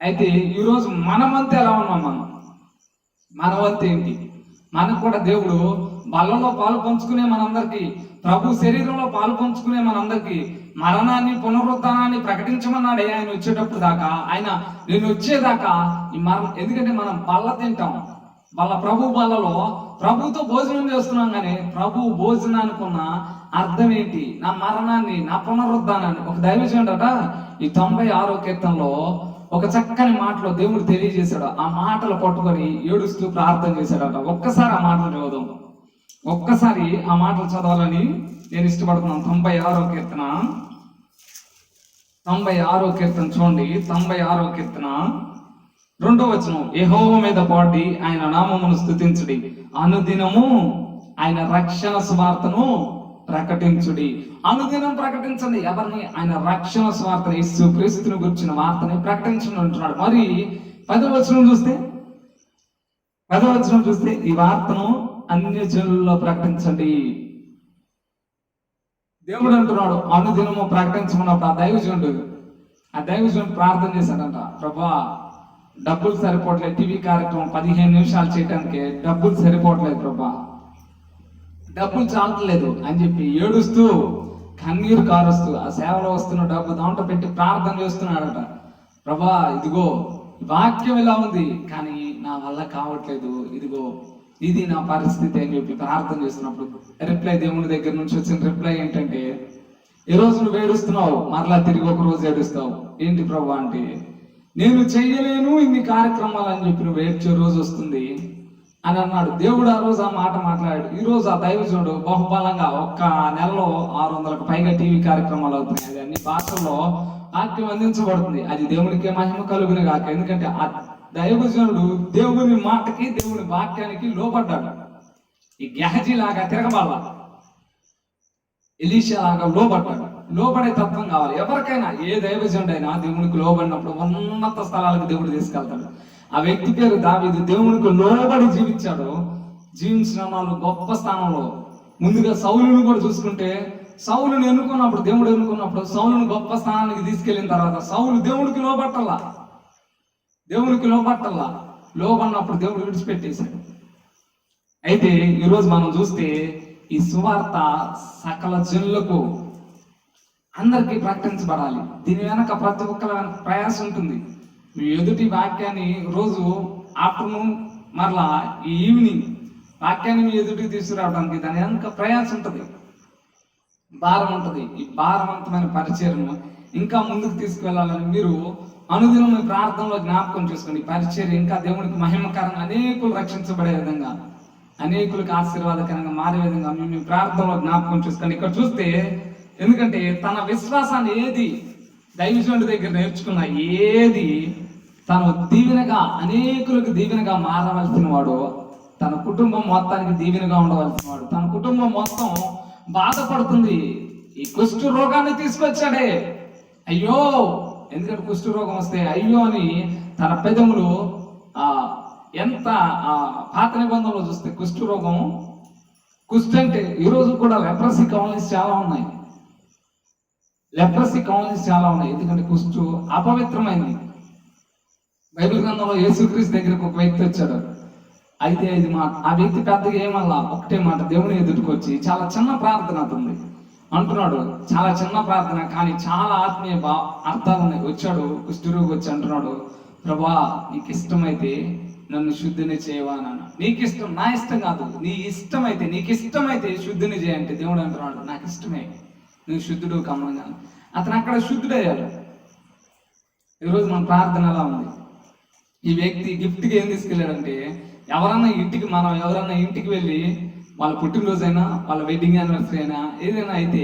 అయితే ఈరోజు మనమంతా ఎలా ఉన్నాం? మన వంతు ఏంటి? మనకు కూడా దేవుడు బల్లలో పాలు పంచుకునే మనందరికీ, ప్రభు శరీరంలో పాలు పంచుకునే మనందరికీ మరణాన్ని, పునరుద్ధానాన్ని ప్రకటించమన్నాడే ఆయన వచ్చేటప్పుడు దాకా. నేను వచ్చేదాకా ఈ మరణం, ఎందుకంటే మనం బల్ల తింటాం, ప్రభు బల్లలో ప్రభుతో భోజనం చేస్తున్నాం. కానీ ప్రభు భోజనానికి ఉన్న అర్థం ఏంటి? నా మరణాన్ని, నా పునరుద్ధానాన్ని. ఒక దైవజనుడట ఈ 96వ కీర్తనలో ఒక చక్కని మాటలో దేవుడు తెలియజేశాడు. ఆ మాటలు పట్టుకొని ఏడుస్తూ ప్రార్థన చేశాడట. ఒక్కసారి ఆ మాటలు చదువుదాం, ఒక్కసారి ఆ మాటలు చదవాలని నేను ఇష్టపడుతున్నాను. 96వ కీర్తన, 96వ కీర్తన చూడండి. 96వ కీర్తన 2వ వచనం, యెహోవా మీద పాడి ఆయన నామమును స్తుతించుడి, అనుదినము ఆయన రక్షణ సువార్తను ప్రకటించుడి. అనుదినం ప్రకటించండి. ఎవరిని? ఆయన రక్షణ సువార్తను, యేసు క్రీస్తుని గురించిన వార్తని ప్రకటించండి అంటున్నాడు. మరి 10వ వచనం చూస్తే ఈ వార్తను అన్ని జనుల్లో ప్రకటించండి. దేవుడు అంటున్నాడు అనుదినము ప్రకటించమన్నప్పుడు ఆ దైవజనుడు ప్రార్థన చేశాడంట, ప్రభా డబ్బులు సరిపోవట్లేదు, టీవీ కార్యక్రమం 15 నిమిషాలు చేయడానికి డబ్బులు సరిపోవట్లేదు ప్రభా, డబ్బులు చాలట్లేదు అని చెప్పి ఏడుస్తూ, కన్నీరు కారుస్తూ, ఆ సేవలో వస్తున్న డబ్బు దాంట్లో పెట్టి ప్రార్థన చేస్తున్నాడట. ప్రభా ఇదిగో వాక్యం ఇలా ఉంది, కానీ నా వల్ల కావట్లేదు, ఇదిగో ఇది నా పరిస్థితి అని చెప్పి ప్రార్థన చేస్తున్నప్పుడు రిప్లై, దేవుని దగ్గర నుంచి వచ్చిన రిప్లై ఏంటంటే, ఈ రోజు నువ్వు ఏడుస్తున్నావు, మరలా తిరిగి ఒక రోజు ఏడుస్తావు. ఏంటి ప్రభా అంటే, నేను చెయ్యలేను ఇన్ని కార్యక్రమాలు అని చెప్పి నువ్వు ఏడ్చే రోజు వస్తుంది అని అన్నాడు. దేవుడు ఆ రోజు ఆ మాట మాట్లాడాడు. ఈ రోజు ఆ దైవజనుడు బహుబలంగా ఒక్క నెలలో 600కు పైగా టీవీ కార్యక్రమాలు అవుతున్నాయి. అది అన్ని భాషల్లో వాక్యం అందించబడుతుంది. అది దేవునికి మహిమ కలుగును గాక. ఎందుకంటే ఆ దైవజనుడు దేవుని మాటకి, దేవుని వాక్యానికి లోపడ్డాడు. ఈ గెహజీ లాగా తిరగబాల, ఎలీషా లాగా లోపడ్డాడు. లోబడే తత్వం కావాలి ఎవరికైనా. ఏ దైవజనుడైనా దేవునికి లోబడినప్పుడు ఉన్నత స్థలాలకు దేవుడు తీసుకెళ్తాడు. ఆ వ్యక్తి పేరు దావీదు. దేవునికి లోబడి జీవించిన వాళ్ళు గొప్ప స్థానంలో. ముందుగా సౌలును కూడా చూసుకుంటే, సౌలును ఎన్నుకున్నప్పుడు, దేవుడు ఎన్నుకున్నప్పుడు సౌలును గొప్ప స్థానానికి తీసుకెళ్లిన తర్వాత సౌలు దేవునికి లోబట్టల్లా, లోబడినప్పుడు దేవుడు విడిచిపెట్టేశాడు. అయితే ఈరోజు మనం చూస్తే ఈ సువార్త సకల జనులకు అందరికీ ప్రకటించబడాలి. దీని వెనక ప్రతి ఒక్కరి వెనక ప్రయాసం ఉంటుంది. మీ ఎదుటి వాక్యాన్ని రోజు ఆఫ్టర్నూన్ మరలా ఈ ఈవినింగ్ వాక్యాన్ని మీ ఎదుటికి తీసుకురావడానికి దాని వెనక ప్రయాసం ఉంటుంది, భారం ఉంటుంది. ఈ భారవంతమైన పరిచర్యను ఇంకా ముందుకు తీసుకువెళ్ళాలని మీరు అనుదినం మీ ప్రార్థనలో జ్ఞాపకం చేసుకోండి. పరిచర్య ఇంకా దేవునికి మహిమకరంగా, అనేకులు రక్షించబడే విధంగా, అనేకులకు ఆశీర్వాదకరంగా మారే విధంగా మీ ప్రార్థనలో జ్ఞాపకం చేసుకోండి. ఇక్కడ చూస్తే ఎందుకంటే తన విశ్వాసాన్ని ఏది దైవజనుడి దగ్గర నేర్చుకున్న ఏది తను దీవెనగా, అనేకులకు దీవెనగా మారవలసిన వాడు, తన కుటుంబం మొత్తానికి దీవెనగా ఉండవలసిన వాడు, తన కుటుంబం మొత్తం బాధపడుతుంది. ఈ కుష్ఠ రోగాన్ని తీసుకొచ్చాడే, అయ్యో, ఎందుకంటే కుష్ఠ రోగం వస్తే అయ్యో అని తన పెదములు ఎంత పాత నిబంధనలో చూస్తే కుష్ఠ రోగం, కుష్ఠ అంటే ఈరోజు కూడా లెప్రసీ కాలనీస్ చాలా ఉన్నాయి, లెప్రసీ కాలనీస్ చాలా ఉన్నాయి. ఎందుకంటే కుష్ఠ అపవిత్రమైంది. బైబిల్ గ్రంథంలో యేసుక్రీస్తు దగ్గరకు ఒక వ్యక్తి వచ్చాడు. అయితే ఇది మాట, ఆ వ్యక్తి పెద్దగా ఏమల్లా ఒకటే మాట దేవుని ఎదుటికొచ్చి చాలా చిన్న ప్రార్థన అవుతుంది అంటున్నాడు. చాలా చిన్న ప్రార్థన కానీ చాలా ఆత్మీయ అర్థాలు ఉన్నాయి. వచ్చాడు కుష్ఠరోగి వచ్చి అంటున్నాడు, ప్రభా నీకు ఇష్టమైతే నన్ను శుద్ధిని చేయవా అన్నాను. నీకు ఇష్టం, నా ఇష్టం కాదు, నీ ఇష్టమైతే, నీకు ఇష్టమైతే శుద్ధిని చేయంటే దేవుడు అంటున్నాడు నాకు ఇష్టమే, నువ్వు శుద్ధుడు కమ్మగా. అతను అక్కడ శుద్ధుడయ్యాడు. ఈరోజు మన ప్రార్థన ఎలా ఉంది? ఈ వ్యక్తి గిఫ్ట్కి ఏం తీసుకెళ్ళాడంటే, ఎవరన్నా ఇంటికి వెళ్ళి వాళ్ళ పుట్టినరోజు అయినా, వాళ్ళ వెడ్డింగ్ యానివర్సరీ అయినా, ఏదైనా అయితే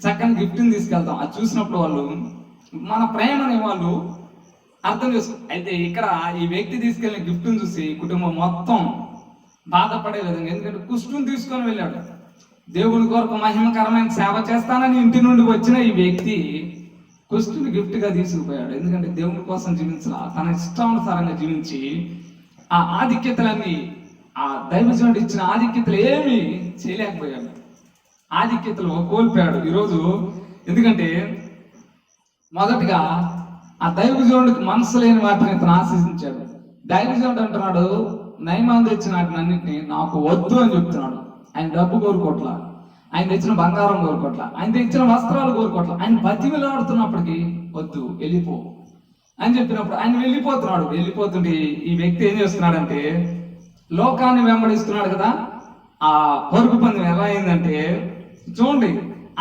చక్కని గిఫ్ట్ని తీసుకెళ్తాం. అది చూసినప్పుడు వాళ్ళు మన ప్రేమని వాళ్ళు అర్థం చేసుకో. అయితే ఇక్కడ ఈ వ్యక్తి తీసుకెళ్ళిన గిఫ్ట్ని చూసి కుటుంబం మొత్తం బాధపడే విధంగా, ఎందుకంటే కుష్ఠుని తీసుకొని వెళ్ళాడు. దేవుని కొరకు మహిమకరమైన సేవ చేస్తానని ఇంటి నుండి వచ్చిన ఈ వ్యక్తి కుష్ఠుని గిఫ్ట్గా తీసుకుపోయాడు. ఎందుకంటే దేవుని కోసం జీవించాల, తన ఇష్టానుసారంగా జీవించి ఆ ఆధిక్యతలన్నీ, ఆ దైవజనుడు ఇచ్చిన ఆధిక్యతలు ఏమీ చేయలేకపోయాడు, ఆధిక్యతలు కోల్పోయాడు ఈరోజు. ఎందుకంటే మొదటిగా ఆ దైవజనుడికి మనసు లేని వాటిని ఇతను ఆశించాడు. దైవజనుడు అంటున్నాడు, నయమాన్ తెచ్చిన వాటిని అన్నింటినీ నాకు వద్దు అని చెప్తున్నాడు. ఆయన డబ్బు కోరుకోట్ల, ఆయన తెచ్చిన బంగారం కోరుకోట్ల, ఆయన తెచ్చిన వస్త్రాలు కోరుకోట్ల, ఆయన బతిమిలాడుతున్నప్పటికీ వద్దు వెళ్ళిపో అని చెప్పినప్పుడు ఆయన వెళ్ళిపోతున్నాడు. వెళ్ళిపోతుంటే ఈ వ్యక్తి ఏం చేస్తున్నాడంటే లోకాన్ని వెంబడిస్తున్నాడు కదా. ఆ పరుగు పందెం ఎలా అయిందంటే చూడండి,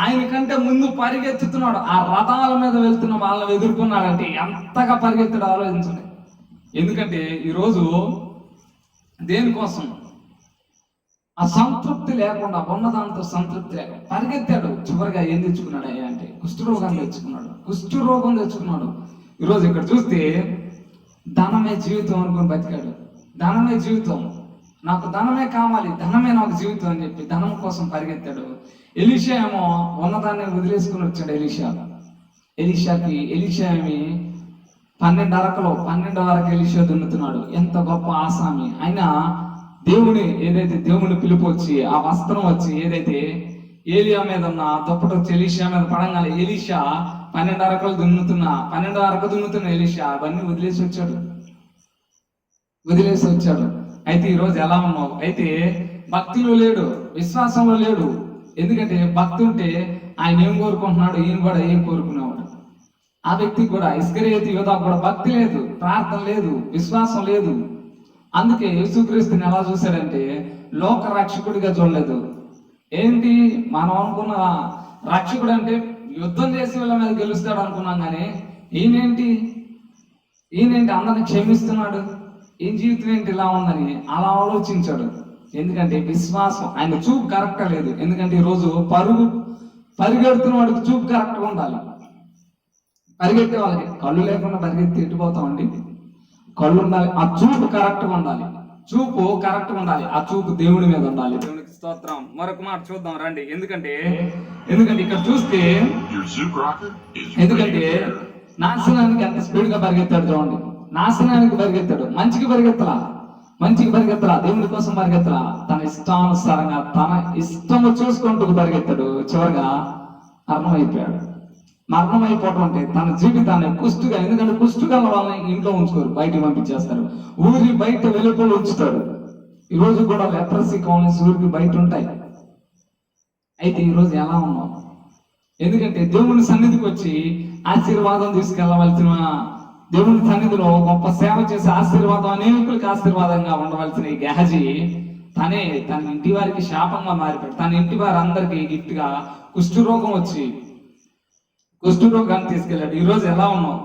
ఆయన కంటే ముందు పరిగెత్తుతున్నాడు. ఆ రథాల మీద వెళ్తున్న వాళ్ళని ఎదుర్కొన్నాడంటే ఎంతగా పరిగెత్తాడు ఆలోచించండి. ఎందుకంటే ఈరోజు దేనికోసం ఆ సంతృప్తి లేకుండా, ఉన్నదాంతో సంతృప్తి లేకుండా పరిగెత్తాడు. చివరిగా ఏం తెచ్చుకున్నాడు అయ్యా అంటే కుష్ఠరోగాన్ని తెచ్చుకున్నాడు, కుష్ఠరోగం తెచ్చుకున్నాడు. ఈరోజు ఇక్కడ చూస్తే ధనమే జీవితం అనుకుని బతికాడు. ధనమే జీవితం, నాకు ధనమే కావాలి, ధనమే నాకు జీవితం అని చెప్పి ధనం కోసం పరిగెత్తాడు. ఎలీషా ఏమో ఉన్నదాన్ని వదిలేసుకుని వచ్చాడు. ఎలీషా ఏమి 12 అరకలో 12 వరకు ఎలీషా దున్నుతున్నాడు. ఎంత గొప్ప ఆసామి అయినా ఏదైతే దేవుని పిలుపు వచ్చి ఆ వస్త్రం వచ్చి ఏదైతే ఏలియా మీద ఉన్న దుప్పటి వచ్చి ఎలీషా మీద పడంగానే ఎలీషా 12 అరకలు దున్నుతున్న ఎలీషా అవన్నీ వదిలేసి వచ్చాడు. అయితే ఈరోజు ఎలా ఉన్నావు? అయితే భక్తిలో లేడు, విశ్వాసంలో లేడు. ఎందుకంటే భక్తి ఉంటే ఆయన ఏం కోరుకుంటున్నాడు, ఈయన కూడా ఏం కోరుకునేవాడు. ఆ వ్యక్తికి కూడా, ఇస్కరియోతు యోధాకు కూడా భక్తి లేదు, ప్రార్థన లేదు, విశ్వాసం లేదు. అందుకే యేసుక్రీస్తుని ఎలా చూశాడంటే లోక రక్షకుడిగా చూడలేదు. ఏంటి మనం అనుకున్న రక్షకుడు అంటే యుద్ధం చేసి వీళ్ళ మీద గెలుస్తాడు అనుకున్నాం, కానీ ఈయనేంటి అందరిని క్షమిస్తున్నాడు, ఈ జీవితం ఏంటి ఇలా ఉందని అలా ఆలోచించాడు. ఎందుకంటే విశ్వాసం, ఆయన చూపు కరెక్ట్గా లేదు. ఎందుకంటే ఈరోజు పరిగెడుతున్న వాడికి చూపు కరెక్ట్గా ఉండాలి. పరిగెత్తే వాళ్ళకి కళ్ళు లేకుండా పరిగెత్తి ఎట్టిపోతామండి, కళ్ళు ఉండాలి, ఆ చూపు కరెక్ట్గా ఉండాలి, ఆ చూపు దేవుడి మీద ఉండాలి. దేవునికి స్తోత్రం. మరొక మాట చూద్దాం రండి. ఎందుకంటే ఇక్కడ చూస్తే నాశనానికి ఎంత స్పీడ్ గా పరిగెత్తాడు చూడండి. నాశనానికి పరిగెత్తాడు, మంచికి పరిగెత్తలా, దేవుడి కోసం పరిగెత్తలా, తన ఇష్టానుసారంగా తన ఇష్టము చూసుకుంటూ పరిగెత్తాడు. చివరిగా మరణం అయిపోవటం అంటే తన జీవితాన్ని కుష్ఠుగా, ఎందుకంటే కుష్ఠుగా వాళ్ళని ఇంట్లో ఉంచుకోరు, బయటకు పంపించేస్తారు, ఊరి బయట వెలుపల ఉంచుతారు. ఈరోజు కూడా లెప్రసీ కాలనీస్ ఊరికి బయట ఉంటాయి. అయితే ఈరోజు ఎలా ఉన్నాం? ఎందుకంటే దేవుని సన్నిధికి వచ్చి ఆశీర్వాదం తీసుకెళ్లవలసిన, దేవుని సన్నిధిలో గొప్ప సేవ చేసే ఆశీర్వాదం, అనేకులకు ఆశీర్వాదంగా ఉండవలసిన ఈ గెహజీ తనే తన ఇంటి వారికి శాపంగా మారిపోయాడు. తన ఇంటి వారి అందరికీ గిఫ్ట్ గా కుష్ఠరోగం వచ్చి కుష్ఠరోగాన్ని తీసుకెళ్ళాడు. ఈ రోజు ఎలా ఉన్నావు?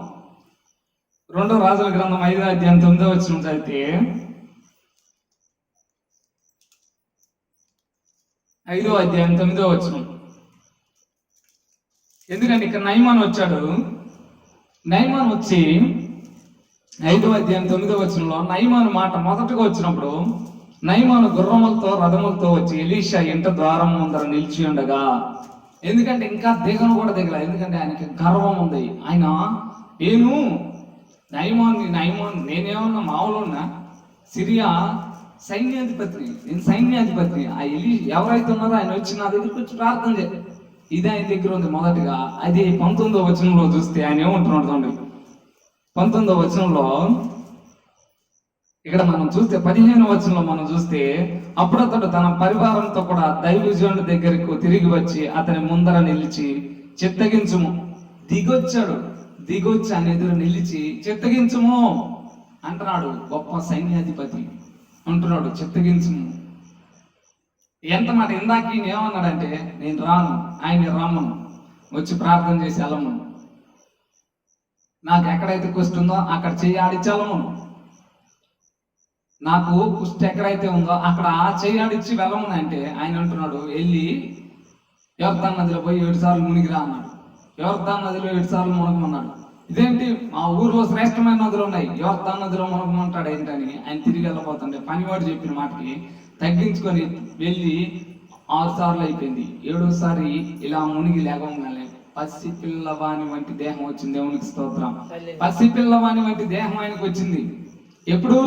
2 రాజుల గ్రంథం 5వ అధ్యాయం 9వ వచనం చదివితే, 5వ అధ్యాయం 9వ వచనం. ఎందుకంటే ఇక్కడ నయమాన్ వచ్చాడు. నయమాన్ వచ్చి 5వ అధ్యాయం 9వ వచనంలో నయమాను మాట మొదటగా వచ్చినప్పుడు, నయమాను గుర్రములతో రథములతో వచ్చి ఎలీషా ఇంట ద్వారం ముందర నిలిచి ఉండగా, ఎందుకంటే ఇంకా దిగను కూడా దిగల, ఎందుకంటే ఆయనకి గర్వం ఉంది. ఆయన నయమాన్ నేనేమన్నా మామూలున్నా, సిరియా సైన్యాధిపతిని, నేను సైన్యాధిపతిని. ఆ ఎవరైతే ఉన్నారో ఆయన వచ్చి నా దగ్గరికి వచ్చి ప్రార్థన చేయాలి, ఇది ఆయన దగ్గర ఉంది మొదటిగా. అది 19వ వచనంలో చూస్తే ఆయన ఏమంటున్నాడు చూడండి. 19వ వచనంలో ఇక్కడ మనం చూస్తే 15వ వచనంలో మనం చూస్తే, అప్పుడు అతడు తన పరివారంతో కూడా దైవజనుడి దగ్గరకు తిరిగి వచ్చి అతని ముందర నిలిచి చిత్తగించుము. దిగొచ్చి ఆయన ఎదురు నిలిచి చిత్తగించుము అంటున్నాడు. గొప్ప సైన్యాధిపతి అంటున్నాడు చిత్తగించుము. ఎంత మాట! ఇందాక ఈయన ఏమన్నాడంటే, నేను రాను, ఆయన రమ్మను, వచ్చి ప్రార్థన చేసి వెళ్ళమను, నాకు ఎక్కడైతే కుష్టి ఉందో అక్కడ చెయ్యాడిచ్చి వెళ్ళమను, నాకు కుష్టి ఎక్కడైతే ఉందో అక్కడ చెయ్యాడిచ్చి వెళ్ళమని అంటే, ఆయన అంటున్నాడు వెళ్ళి యోర్దాను నదిలో పోయి 7 సార్లు మునిగిరా అన్నాడు. యోర్దాను నదిలో 7 సార్లు మునగమన్నాడు. ఇదేంటి, మా ఊర్లో శ్రేష్టమైన నదులు ఉన్నాయి, యోర్దాను నదిలో మునగమంటాడు ఏంటని ఆయన తిరిగి వెళ్ళిపోతుండే. పనివాడు చెప్పిన మాటకి తగ్గించుకొని వెళ్ళి 6 సార్లు అయిపోయింది. 7వసారి ఇలా మునిగి లేవగానే పసి పిల్లవాని వంటి దేహం వచ్చింది. దేవునికి స్తోత్రం. పసి పిల్లవాని వంటి దేహం ఆయనకు వచ్చింది. ఎప్పుడు?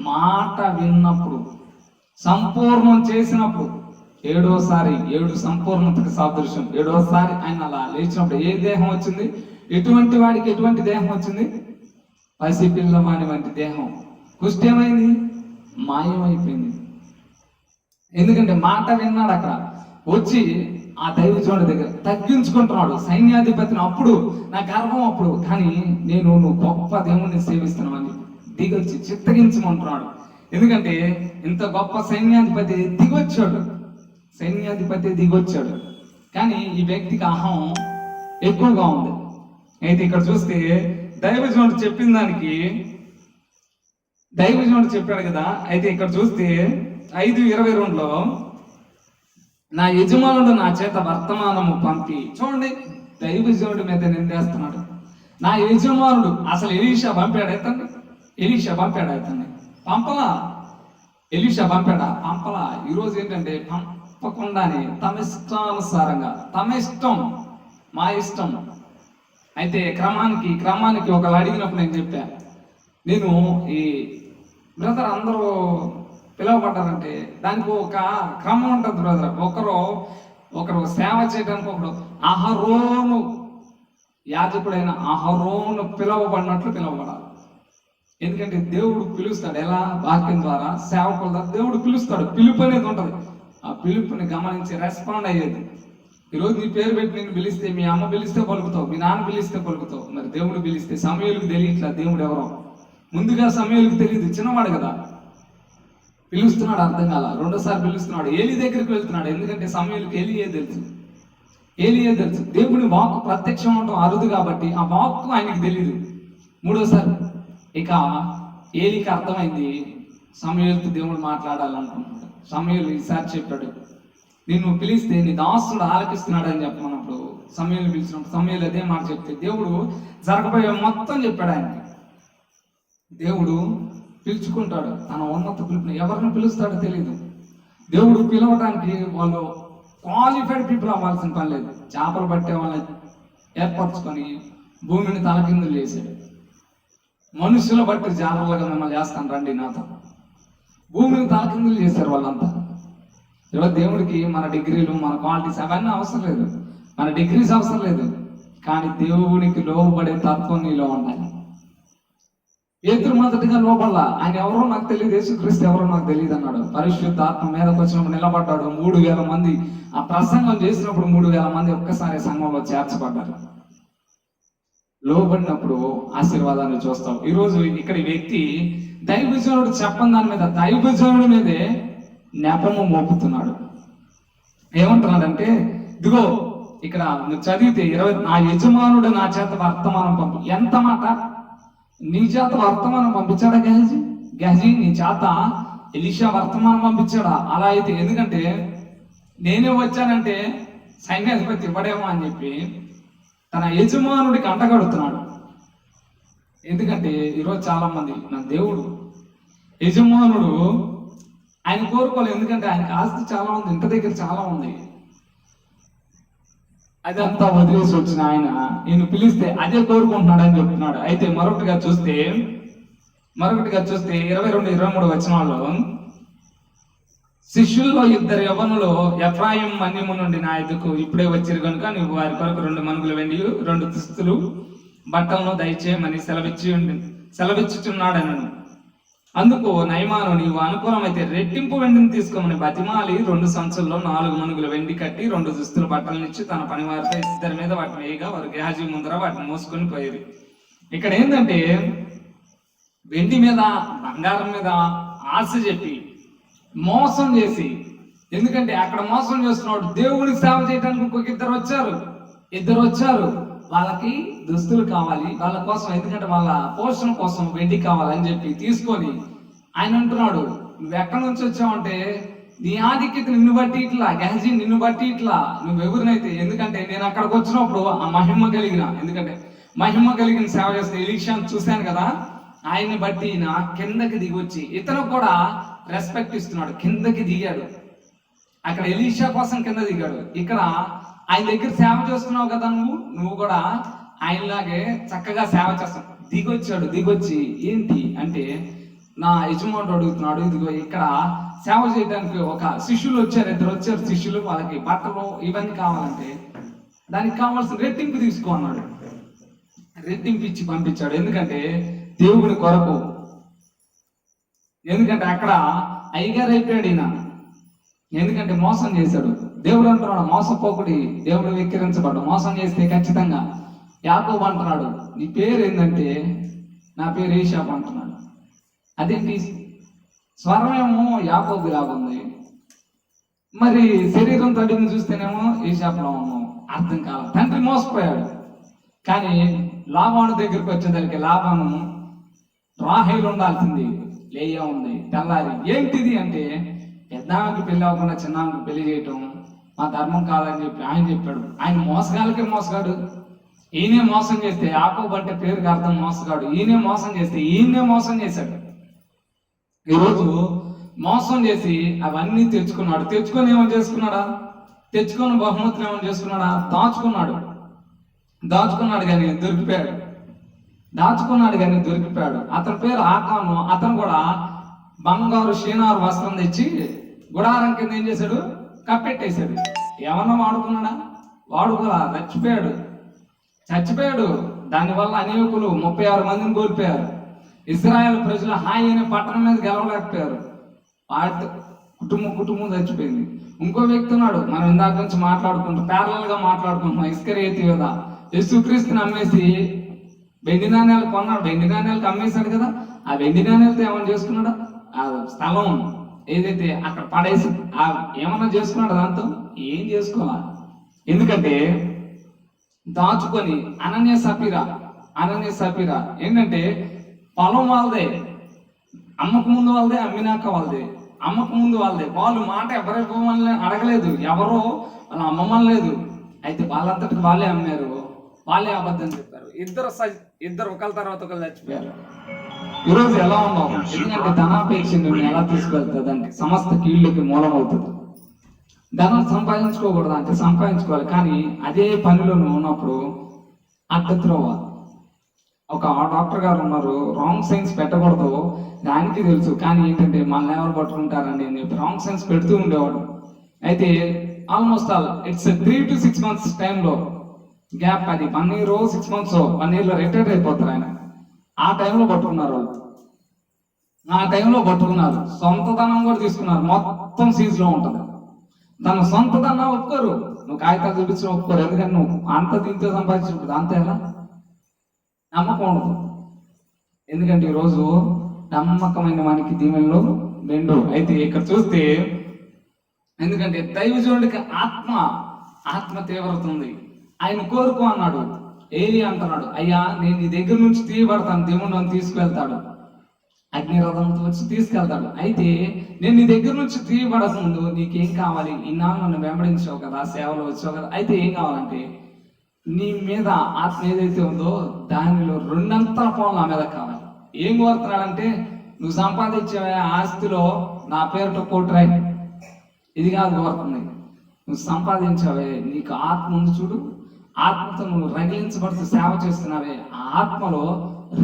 మాట విన్నప్పుడు, సంపూర్ణం చేసినప్పుడు. 7వసారి, 7 సంపూర్ణతకు సాదృశ్యం. 7వసారి ఆయన అలా లేచినప్పుడు ఏ దేహం వచ్చింది? ఎటువంటి వాడికి ఎటువంటి దేహం వచ్చింది? పసి పిల్లవాని వంటి దేహం. కుష్టి ఏమైంది? మాయమైపోయింది. ఎందుకంటే మాట విన్నాడు. అక్కడ వచ్చి ఆ దైవజనుడి దగ్గర తగ్గించుకుంటున్నాడు, సైన్యాధిపతిని. అప్పుడు నా గర్వం అప్పుడు, కానీ నువ్వు గొప్ప దేవుణ్ణి సేవిస్తున్నావని దిగొచ్చి చిత్తగించమంటున్నాడు. ఎందుకంటే ఇంత గొప్ప సైన్యాధిపతి దిగొచ్చాడు, కానీ ఈ వ్యక్తికి అహం ఎక్కువగా ఉంది. అయితే ఇక్కడ చూస్తే దైవజనుడు చెప్పిన దానికి, దైవజనుడు చెప్పాడు కదా. అయితే ఇక్కడ చూస్తే 5:22లో, నా యజమానుడు నా చేత వర్తమానము పంపి, చూడండి దైవజనుడి మీద నిందేస్తున్నాడు. నా యజమానుడు, అసలు ఎలీషా పంపాడు అతన్ని పంపలా. ఎలీషా పంపాడా? పంపలా. ఈరోజు ఏంటంటే పంపకుండానే తమ ఇష్టానుసారంగా, తమ ఇష్టం, మా ఇష్టం. అయితే క్రమానికి ఒకళ్ళు అడిగినప్పుడు నేను చెప్పా, నేను ఈ బ్రదర్ అందరూ పిలువబడ్డారంటే దానికి ఒక క్రమం ఉంటుంది బ్రదర్. ఒకరు సేవ చేయడానికి ఒకడు అహరోను, యాజకుడైన అహరోను పిలువబడినట్లు పిలువబడాలి. ఎందుకంటే దేవుడు పిలుస్తాడు. ఎలా? వాక్యం ద్వారా, సేవకుల ద్వారా దేవుడు పిలుస్తాడు. పిలుపు అనేది ఉంటుంది. ఆ పిలుపుని గమనించి రెస్పాండ్ అయ్యేది. ఈరోజు నీ పేరు పెట్టి నేను పిలిస్తే, మీ అమ్మ పిలిస్తే పలుకుతావు, మీ నాన్న పిలిస్తే పలుకుతావు. మరి దేవుడు పిలిస్తే సమూయేలుకు తెలియట్లా దేవుడు ఎవరో. ముందుగా సమూయేలుకు తెలియదు, చిన్నవాడు కదా. పిలుస్తున్నాడు, అర్థం కాల. 2వసారి పిలుస్తున్నాడు, ఏలీ దగ్గరికి వెళ్తున్నాడు. ఎందుకంటే సమూయేలుకు ఏలీయే తెలుసు. దేవుని వాక్కు ప్రత్యక్షం అవడం అరుదు కాబట్టి ఆ వాక్కు ఆయనకి తెలియదు. 3వసారి ఇక ఏలీకి అర్థమైంది, సమూయేలుతో దేవుడు మాట్లాడాలనుకుంటున్నాడు. సమూయేలు ఈసారి చెప్పాడు, నిన్ను పిలిస్తే నీ దాసుడు ఆలకిస్తున్నాడు అని చెప్పమన్నప్పుడు సమూయేలు పిలిచినప్పుడు సమూయేలు అదే మాట చెప్తే దేవుడు జరగబోయే మొత్తం చెప్పాడు ఆయనకి. దేవుడు పిలుచుకుంటాడు తన ఉన్నత పిలుపుని. ఎవరిని పిలుస్తాడో తెలియదు. దేవుడు పిలవడానికి వాళ్ళు క్వాలిఫైడ్ పీపుల్ అవ్వాల్సిన పని లేదు. చేపలు పట్టే వాళ్ళని ఏర్పరచుకొని భూమిని తలకిందులు చేశాడు. మనుషుల బట్టి జాగ్రత్తగా మిమ్మల్ని చేస్తాను రండి నాతో. భూమిని తలకిందులు చేశారు వాళ్ళంతా. ఈరోజు దేవుడికి మన డిగ్రీలు, మన క్వాలిటీస్ అవన్నీ అవసరం లేదు, మన డిగ్రీస్ అవసరం లేదు. కానీ దేవునికి లోబడే తత్వం నీలో ఉండాలి. పేతురు మొదటిగా లోపల ఆయన ఎవరో నాకు తెలియదు, యేసుక్రీస్తు ఎవరో నాకు తెలియదు అన్నాడు. పరిశుద్ధ ఆత్మ మీదకి వచ్చినప్పుడు నిలబడ్డాడు. 3,000 మంది ఆ ప్రసంగం చేసినప్పుడు 3,000 మంది ఒక్కసారి సంఘంలో చేర్చబడ్డారు. లోబడినప్పుడు ఆశీర్వాదాన్ని చూస్తాం. ఈరోజు ఇక్కడ ఈ వ్యక్తి దైవజనుడు చెప్పని దాని మీద దైవజనుడి మీదే నెపము మోపుతున్నాడు. ఏమంటున్నాడంటే, ఇదిగో ఇక్కడ నువ్వు చదివితే 20, నా యజమానుడు నా చేత వర్తమానం పంపి. ఎంత మాట! నీ చేత వర్తమానం పంపించాడా గెహజీ? నీ చేత ఎలీషా వర్తమానం పంపించాడా? అలా అయితే ఎందుకంటే నేనే వచ్చానంటే సైన్యాధిపతి ఇవ్వడేమో అని చెప్పి తన యజమానుడికి అంటగడుతున్నాడు. ఎందుకంటే ఈరోజు చాలా మంది నా దేవుడు యజమానుడు ఆయన కోరుకోలేదు. ఎందుకంటే ఆయనకి ఆస్తి చాలా ఉంది, ఇంటి దగ్గర చాలా ఉంది. అదంతా వదిలేసి వచ్చిన ఆయన ఈయన పిలిస్తే అదే కోరుకుంటున్నాడు అని చెప్తున్నాడు. అయితే మరొకటిగా చూస్తే 22-23 వచనాల్లో, శిష్యుల్లో 2 యవ్వనులు ఎఫ్రాయిం మన్యము నుండి నా ఎదుకు ఇప్పుడే వచ్చారు కనుక నువ్వు వారి కొరకు 2 మనుగులు వెండి 2 దుస్తులు బట్టలను దయచేయమని సెలవిచ్చుచున్నాడనను. అందుకు నయమాను, నీవు అనుకూలమైతే రెట్టింపు వెండిని తీసుకోమని బతిమాలి 2 సంచుల్లో 4 మనుగులు వెండి కట్టి 2 దుస్తుల బట్టలనిచ్చి తన పనివారితో ఇద్దరి మీద వాటిని వేయగా వారు గేహాజీ ముందర వాటిని మోసుకొని పోయేది. ఇక్కడ ఏంటంటే వెండి మీద బంగారం మీద ఆశ చెప్పి మోసం చేసి, ఎందుకంటే అక్కడ మోసం చేస్తున్నాడు. దేవుడికి సేవ చేయడానికి ఇంకొక ఇద్దరు వచ్చారు. వాళ్ళకి దుస్తులు కావాలి వాళ్ళ కోసం, ఎందుకంటే వాళ్ళ పోషణ కోసం వెండి కావాలని చెప్పి తీసుకొని ఆయన అంటున్నాడు, నువ్వు ఎక్కడి నుంచి వచ్చావంటే నీ ఆధిక్యత నిన్ను బట్టి ఇట్లా, గెహజీ నిన్ను బట్టి ఇట్లా, నువ్వు ఎవరినైతే, ఎందుకంటే నేను అక్కడికి వచ్చినప్పుడు ఆ ఎందుకంటే మహిమ కలిగిన సేవ చేస్తే ఎలీషాను చూశాను కదా, ఆయన్ని బట్టి నా కిందకి దిగి వచ్చి ఇతను కూడా రెస్పెక్ట్ ఇస్తున్నాడు. కిందకి దిగాడు, అక్కడ ఎలీషా కోసం కింద దిగాడు. ఇక్కడ ఆయన దగ్గర సేవ చేస్తున్నావు కదా, నువ్వు కూడా ఆయనలాగే చక్కగా సేవ చేస్తావు. దిగొచ్చి ఏంటి అంటే నా యజమానుడు అడుగుతున్నాడు, ఇదిగో ఇక్కడ సేవ చేయడానికి ఒక శిష్యులు వచ్చారు, 2 వచ్చారు శిష్యులు, వాళ్ళకి బట్టలు ఇవన్నీ కావాలంటే దానికి కావాల్సిన రెట్టింపు తీసుకో అన్నాడు. రెట్టింపు ఇచ్చి పంపించాడు. ఎందుకంటే దేవుడి కొరకు, ఎందుకంటే అక్కడ అయ్యగారు అయిపోయాడు ఈయన. ఎందుకంటే మోసం చేశాడు. దేవుడు అంటున్నాడు మోసపోకుడి, దేవుడు వెక్కిరించబడ్డు. మోసం చేస్తే ఖచ్చితంగా యాకోబు అంటున్నాడు, నీ పేరు ఏంటంటే నా పేరు ఏషాపు అంటున్నాడు. అదేంటి స్వరమేమో యాకోబు లాగుంది, మరి శరీరం తడిని చూస్తేనేమో ఏషాపులో ఉన్నాం. అర్థం కాదు. తండ్రి మోసపోయాడు. కానీ లాభాను దగ్గరికి వచ్చేదానికి లాభాను రాహేలు ఉండాల్సింది, లేయా ఉంది. తెల్లారి ఏంటిది అంటే పెద్దానికి పెళ్లి అవ్వకుండా చిన్నానికి పెళ్లి చేయటం మా ధర్మం కాదని చెప్పి ఆయన చెప్పాడు. ఆయన మోసగాలకే మోసగాడు. ఈయనే మోసం చేస్తే, యాకోబు అంటే పేరుకి అర్థం మోసగాడు. ఈయనే మోసం చేస్తే ఈయనే మోసం చేశాడు. ఈరోజు మోసం చేసి అవన్నీ తెచ్చుకున్నాడు. తెచ్చుకొని ఏమని చేసుకున్నాడా? తెచ్చుకొని బహుమతులు ఏమని చేసుకున్నాడా? దాచుకున్నాడు కానీ దొరికిపోయాడు. అతని పేరు ఆకాను. అతను కూడా బంగారు షీనారు వస్త్రం తెచ్చి గుడారం కింద ఏం చేశాడు? కప్పెట్టేశాడు. ఏమన్నా వాడుకోలా, చచ్చిపోయాడు. దానివల్ల అనేకులు 36 మందిని కోల్పోయారు. ఇజ్రాయెల్ ప్రజలు హాయి అనే పట్టణం మీద గెలవలేకపోయారు. వాటి కుటుంబం చచ్చిపోయింది. ఇంకో వ్యక్తి ఉన్నాడు, మనం ఇందాక నుంచి ప్యారలల్ గా మాట్లాడుకుంటున్నాం. ఇస్కరియోతు యోధ యేసుక్రీస్తుని అమ్మేసి వెండి నాణ్యాలు కొన్నాడు. వెండి నాణ్యాలకు అమ్మేశాడు కదా, ఆ వెండి నాణ్యాలతో ఏమైనా చేసుకున్నాడా? ఆ స్థలం ఏదైతే అక్కడ పడేసి ఏమన్నా చేసుకున్నాడు? దాంతో ఏం చేసుకోవాలా? ఎందుకంటే దాచుకొని అనన్య సపీరా ఏంటంటే పొలం వాళ్ళదే, అమ్మకు ముందు వాళ్ళదే, అమ్మినాక వాళ్ళదే. అమ్మకు ముందు వాళ్ళదే. వాళ్ళు మాట ఎవరు ఇవ్వమని అడగలేదు, ఎవరో వాళ్ళ అమ్మమని లేదు. అయితే వాళ్ళంతటి వాళ్ళే అమ్మారు, వాళ్ళే అబద్ధం చెప్పారు. ఇద్దరు ఒకళ్ళ తర్వాత ఒకళ్ళు చచ్చిపోయారు. ఈరోజు ఎలా ఉన్నాం? ఎందుకంటే ధనాపేక్ష ఎలా తీసుకెళ్తుంది అంటే సమస్త కీళ్ళకి మూలం అవుతుంది. ధనం సంపాదించుకోకూడదు అంటే సంపాదించుకోవాలి, కానీ అదే పనిలో నువ్వు ఉన్నప్పుడు అడ్డత్రోవ. ఒక డాక్టర్ గారు ఉన్నారు, రాంగ్ సైన్స్ పెట్టకూడదు దానికి తెలుసు, కానీ ఏంటంటే మనల్ని ఎవరు పట్టుకుంటారండి అని చెప్పి రాంగ్ సైన్స్ పెడుతూ ఉండేవాడు. అయితే ఆల్మోస్ట్ ఇట్స్ 3 to 6 months టైంలో గ్యాప్, అది 1 year 6 months 1 year లో రిటైర్ అయిపోతారు ఆయన. ఆ టైంలో పట్టుకున్నారు వాళ్ళు. ఆ టైంలో పట్టుకున్నారు, సొంతధనం కూడా తీసుకున్నారు, మొత్తం సీజ్లో ఉంటుంది. తన సొంతధనం ఒప్పుకోరు, నువ్వు కాగితాలు చూపించిన ఒప్పుకోరు. ఎందుకంటే నువ్వు అంత దీంతో సంపాదించినప్పుడు అంత ఎలా నమ్మకం ఉండదు. ఎందుకంటే ఈరోజు నమ్మకమైన వానికి దీవెనలు మెండు. అయితే ఇక్కడ చూస్తే, ఎందుకంటే దైవజనుడికి ఆత్మ తీవ్రత ఉంది. ఆయన కోరుకో అన్నాడు. ఏలి అంటున్నాడు, అయ్యా నేను నీ దగ్గర నుంచి తీయబడతాను, దేవుడు నన్ను తీసుకువెళ్తాడు, అగ్నిరథంతో వచ్చి తీసుకెళ్తాడు. అయితే నేను నీ దగ్గర నుంచి తీయబడక ముందు నీకేం కావాలి? ఇన్నాళ్ళు నన్ను వెంబడించావు కదా, సేవలు వచ్చావు కదా, అయితే ఏం కావాలంటే నీ మీద ఆత్మ ఏదైతే ఉందో దానిలో 2 పాలు నా మీద కావాలి. ఏం కోరుతున్నాడంటే, నువ్వు సంపాదించే ఆస్తిలో నా పేరుతో కోట్రాయి, ఇది కాదు కోరుతుంది. నువ్వు సంపాదించావే, నీకు ఆత్మ ఉంది చూడు, ఆత్మతో నువ్వు రగిలించబడుతూ సేవ చేస్తున్నావే, ఆ ఆత్మలో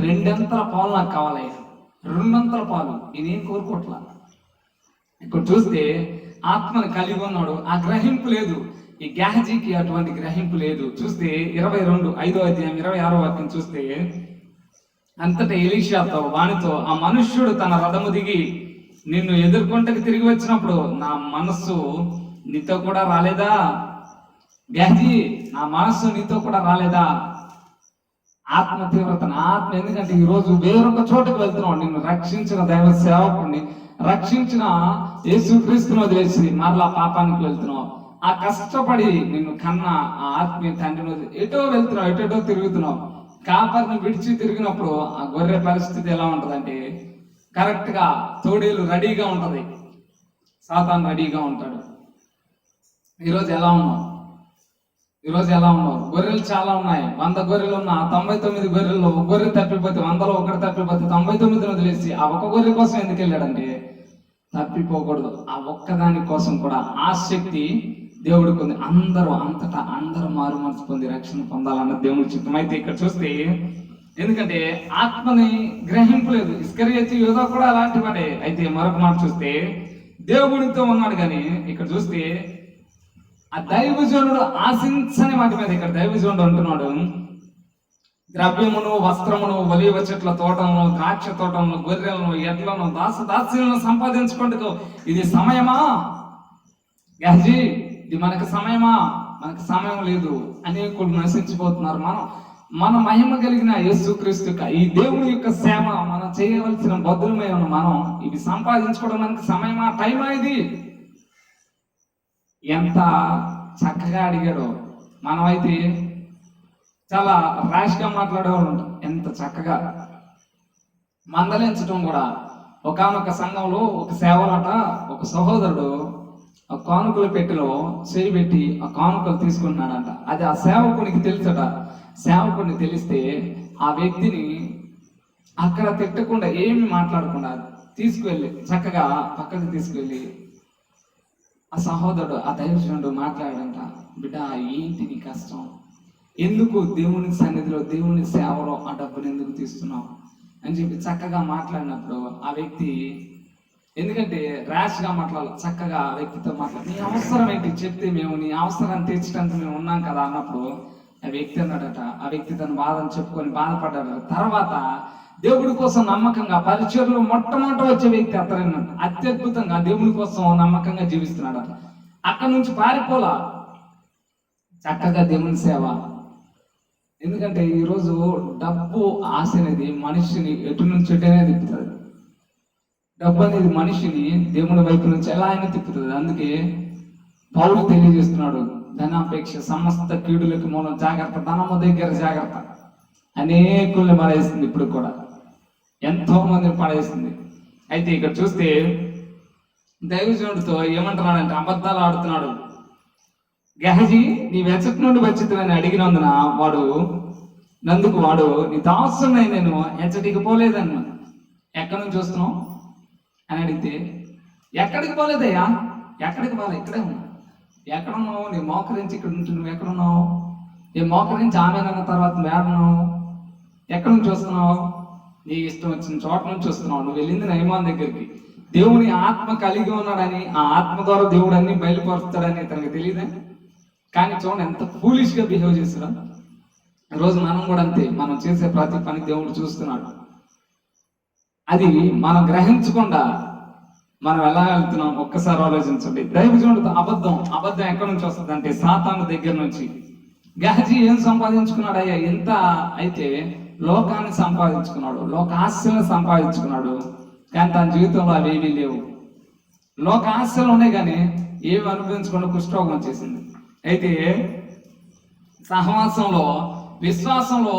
2 పాలు నాకు కావాలి, 2 పాలు. ఇదేం కోరుకోవట్లా. ఇక్కడ చూస్తే ఆత్మను కలిగి ఉన్నాడు, ఆ గ్రహింపు లేదు. ఈ గెహజీకి అటువంటి గ్రహింపు లేదు. చూస్తే 5వ అధ్యాయం 26వ వాక్యం చూస్తే, అంతటా ఎలీషాతో వానితో, ఆ మనుష్యుడు తన రథము దిగి నిన్ను ఎదుర్కొంటకి తిరిగి వచ్చినప్పుడు నా మనస్సు నీతో కూడా రాలేదా? గెహజీ, నా మనస్సు నీతో కూడా రాలేదా? ఆత్మ తీవ్రత, నా ఆత్మ. ఎందుకంటే ఈరోజు వేరొక చోటుకు వెళ్తున్నావు, నిన్ను రక్షించిన దైవ సేవకుడిని, రక్షించిన యేసుక్రీస్తుని వదిలేసి మరలా పాపానికి వెళ్తున్నావు. ఆ కష్టపడి నిన్ను కన్న ఆ ఆత్మీయ తండ్రిని ఎటో వెళ్తున్నావు, ఎటో తిరుగుతున్నావు. కాపర్ని విడిచి తిరిగినప్పుడు ఆ గొర్రె పరిస్థితి ఎలా ఉంటదంటే, కరెక్ట్ గా తోడేలు రెడీగా ఉంటది, సాతాను రెడీగా ఉంటాడు. ఈరోజు ఎలా ఉన్నావు? గొర్రెలు చాలా ఉన్నాయి. 100 గొర్రెలు ఉన్న 99 గొర్రెల్లో ఒక గొర్రె తప్పిపోతే, 100లో ఒకటి తప్పిపోతే 99 వదిలేసి ఆ ఒక్క గొర్రె కోసం ఎందుకు వెళ్ళాడంటే, తప్పిపోకూడదు. ఆ ఒక్కదాని కోసం కూడా ఆ శక్తి దేవుడికి ఉంది. అందరూ మారు మనసు పొంది రక్షణ పొందాలన్న దేవుడి చిత్తం. అయితే ఇక్కడ చూస్తే, ఎందుకంటే ఆత్మని గ్రహింపలేదు. ఇస్కరియోతు యూదా కూడా అలాంటి వాడే. అయితే మరొక మాట చూస్తే, దేవుడితో ఉన్నాడు. కానీ ఇక్కడ చూస్తే ఆ దైవజనుడు ఆశించని వాటి మీద ఇక్కడ దైవజనుడు అంటున్నాడు, ద్రవ్యమును, వస్త్రమును, ఒలీవ చెట్ల తోటలను, ద్రాక్ష తోటలను, గొర్రెలను, ఎడ్లను, దాసులను సంపాదించుకుంటూ ఇది సమయమా? గెహజీ, ఇది మనకు సమయమా? మనకు సమయం లేదు. అనేకులు నశించిపోతున్నారు. మన మహిమ కలిగిన యేసుక్రీస్తు ఈ దేవుని యొక్క సేవ మనం చేయవలసిన బదులమైన మనం ఇవి సంపాదించుకోవడం మనకు సమయమా, టైమా? ఇది ఎంత చక్కగా అడిగాడో. మనమైతే చాలా ర్యాష్ గా మాట్లాడేవాళ్ళు ఉంటాం. ఎంత చక్కగా మందలించడం కూడా. ఒకానొక సంఘంలో ఒక సేవలట, ఒక సహోదరుడు ఆ కానుకల పెట్టెలో చేయి పెట్టి ఆ కానుకలు తీసుకుంటున్నాడంట. అది ఆ సేవకునికి తెలుసట. సేవకుడిని తెలిస్తే ఆ వ్యక్తిని అక్కడ తిట్టకుండా, ఏమి మాట్లాడకుండా తీసుకువెళ్ళి చక్కగా పక్కకి తీసుకువెళ్ళి ఆ సహోదరుడు, ఆ దైవజనుడు మాట్లాడంట, బిడ్డ ఏంటి నీ కష్టం? ఎందుకు దేవుని సన్నిధిలో, దేవుని సేవలో ఆ డబ్బుని ఎందుకు తీస్తున్నావు అని చెప్పి చక్కగా మాట్లాడినప్పుడు ఆ వ్యక్తి, ఎందుకంటే ర్యాష్ గా మాట్లాడాలి, చక్కగా ఆ వ్యక్తితో మాట్లాడి, నీ అవసరం ఏంటి చెప్తే మేము నీ అవసరాన్ని తీర్చడానికి మేము ఉన్నాం కదా అన్నప్పుడు ఆ వ్యక్తి అన్నాడట, ఆ వ్యక్తి తన బాధను చెప్పుకొని బాధపడ్డాడు. తర్వాత దేవుడి కోసం నమ్మకంగా పరిచయలో మొట్టమొదట వచ్చే వ్యక్తి అతనన్నమాట. అత్యద్భుతంగా దేవుడి కోసం నమ్మకంగా జీవిస్తున్నాడు. అక్కడి నుంచి పారిపోలా, చక్కగా దేవుని సేవ. ఎందుకంటే ఈరోజు డబ్బు ఆశ అనేది మనిషిని ఎటు నుంచి ఎటైనా తిప్పుతుంది. డబ్బు అనేది మనిషిని దేవుని వైపు నుంచి ఎలా అయినా తిప్పుతుంది. అందుకే పౌలు తెలియజేస్తున్నాడు, ధనాపేక్ష సమస్త కీడులకు మూలం జాగ్రత్త, ధనము దగ్గర జాగ్రత్త. అనేకుల్ని పడేస్తుంది, ఇప్పుడు కూడా ఎంతో మందిని పడేస్తుంది. అయితే ఇక్కడ చూస్తే దైవజనుడితో ఏమంటున్నాడంటే, అబద్ధాలు ఆడుతున్నాడు. గెహజీ, నీ వెచ్చటి నుండి వచ్చిందని అడిగినందున వాడు నీ దాసునై నేను ఎచ్చటికి పోలేదన్న. ఎక్కడి నుంచి వస్తున్నావు అని అడిగితే, ఎక్కడికి పోలేదయ్యా, ఎక్కడికి పోలే, ఇక్కడే ఉన్నా. ఎక్కడున్నావు? నీ మోకరించి ఇక్కడ నుంచి నువ్వు ఎక్కడున్నావు? నీ మోకరించి ఆమె అన్న తర్వాత మేడున్నావు. ఎక్కడి నుంచి వస్తున్నావు? నీ ఇష్టం వచ్చిన చోట నుంచి వస్తున్నావు. నువ్వు వెళ్ళింది నయమాన్ దగ్గరికి. దేవుని ఆత్మ కలిగి ఉన్నాడని, ఆ ఆత్మ ద్వారా దేవుడు అన్ని బయలుపరుస్తాడని తనకు తెలియదే. కానీ చూడండి ఎంత ఫూలిష్ గా బిహేవ్ చేస్తున్నాడు. రోజు మనం కూడా అంతే, మనం చేసే ప్రతి పని దేవుడు చూస్తున్నాడు. అది మనం గ్రహించకుండా మనం ఎలా వెళ్తున్నాం ఒక్కసారి ఆలోచించండి. దైవజనుడితో అబద్ధం ఎక్కడి నుంచి వస్తుంది అంటే సాతాను దగ్గర నుంచి. గెహజీ ఏం సంపాదించుకున్నాడయ్యా? ఎంత అయితే లోకాన్ని సంపాదించుకున్నాడు, లోక ఆశలను సంపాదించుకున్నాడు, కానీ తన జీవితంలో అవి ఏమీ లేవు. లోక ఆశలు ఉన్నాయి కానీ ఏమి అనుభవించకుండా కుష్ఠరోగం వచ్చేసింది. అయితే సహవాసంలో విశ్వాసంలో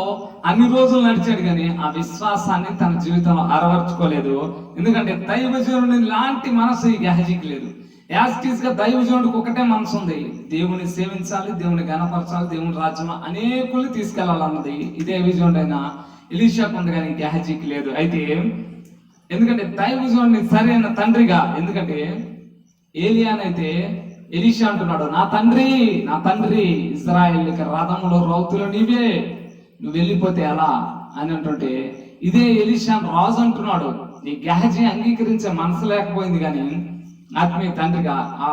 అన్ని రోజులు నడిచాడు కానీ ఆ విశ్వాసాన్ని తన జీవితంలో అరవర్చుకోలేదు. ఎందుకంటే దైవజనుడి లాంటి మనసు ఈ గెహజీకి లేదు. యాస్టీస్ గా దైవజనుడికి ఒకటే మనసు ఉంది, దేవుని సేవించాలి, దేవుని గణపరచాలి, దేవుని రాజ్యంలో అనేకుల్ని తీసుకెళ్లాలన్నది ఇదే విజయుడైన ఎలీషాకు ఉంది కానీ గెహజీకి లేదు. అయితే ఎందుకంటే దైవజనుడిని సరైన తండ్రిగా, ఎందుకంటే ఏలియానైతే ఎలీషా అంటున్నాడు, నా తండ్రి ఇజ్రాయేల్కి రథములో రౌతులు నీవే, నువ్వు వెళ్ళిపోతే ఎలా అని అంటుంటే ఇదే ఎలీషా రాజు అంటున్నాడు. ఈ గెహజీ అంగీకరించే మనసు లేకపోయింది కానీ ఆత్మీయ తండ్రిగా ఆ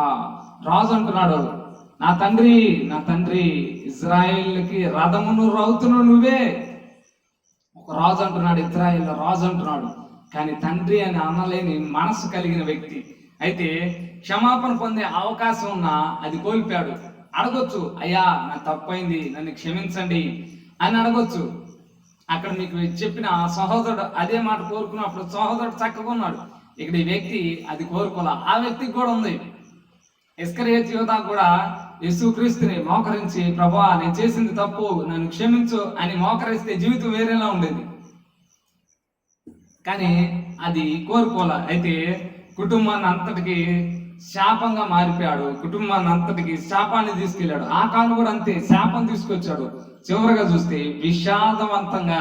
రాజు అంటున్నాడు, నా తండ్రి ఇజ్రాయేల్కి రథమును రౌతును నువ్వే. ఒక రాజు అంటున్నాడు, ఇజ్రాయేల్ రాజు అంటున్నాడు, కానీ తండ్రి అని అనలేని మనసు కలిగిన వ్యక్తి. అయితే క్షమాపణ పొందే అవకాశం ఉన్నా అది కోల్పోయాడు. అడగొచ్చు, అయ్యా నాకు తప్పైంది, నన్ను క్షమించండి అని అడగొచ్చు. అక్కడ మీకు చెప్పిన సహోదరుడు అదే మాట కోరుకున్నప్పుడు సహోదరుడు చక్కగా ఉన్నాడు. ఇక్కడ ఈ వ్యక్తి అది కోరుకోలే. ఆ వ్యక్తికి కూడా ఉంది. ఇస్కరియోతు యూదా కూడా యేసుక్రీస్తుని మోకరించి, ప్రభువా నేను చేసింది తప్పు, నన్ను క్షమించు అని మోకరిస్తే జీవితం వేరేలా ఉండేది, కానీ అది కోరుకోలే. అయితే కుటుంబాన్ని అంతటికి శాపంగా మారిపోయాడు, కుటుంబాన్ని అంతటికి శాపాన్ని తీసుకెళ్ళాడు. ఆ కాను కూడా అంతే, శాపం తీసుకొచ్చాడు. చివరిగా చూస్తే విషాదవంతంగా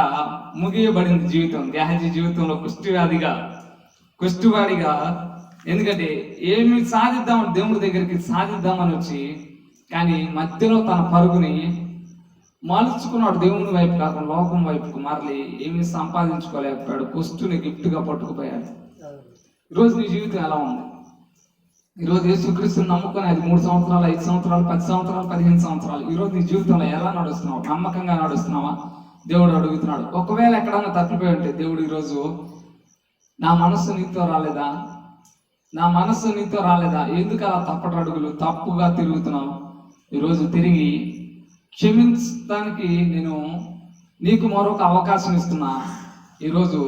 ముగియబడింది జీవితం. గెహజీ జీవితంలో కుష్టివాడిగా, ఎందుకంటే ఏమి సాధిద్దాం దేవుడి దగ్గరికి సాధిద్దామని వచ్చి, కానీ మధ్యలో తన పరుగుని మలుచుకున్నాడు. దేవుని వైపు కాకుండా లోకం వైపుకు మరలి ఏమి సంపాదించుకోలేకపోయాడు. కుష్టుని గిఫ్ట్గా పట్టుకుపోయాడు. ఈరోజు నీ జీవితం ఎలా ఉంది? ఈరోజు యేసుక్రీస్తుని నమ్ముకొని అది 3 సంవత్సరాలు, 5 సంవత్సరాలు, 10 సంవత్సరాలు, 15 సంవత్సరాలు, ఈరోజు నీ జీవితంలో ఎలా నడుస్తున్నావు? నమ్మకంగా నడుస్తున్నావా? దేవుడు అడుగుతున్నాడు. ఒకవేళ ఎక్కడన్నా తప్పిపోయి ఉంటే దేవుడు ఈరోజు నా మనస్సు నీతో రాలేదా, ఎందుకు అలా తప్పటి అడుగులు తప్పుగా తిరుగుతున్నావు? ఈరోజు తిరిగి క్షమించడానికి నేను నీకు మరొక అవకాశం ఇస్తున్నా. ఈరోజు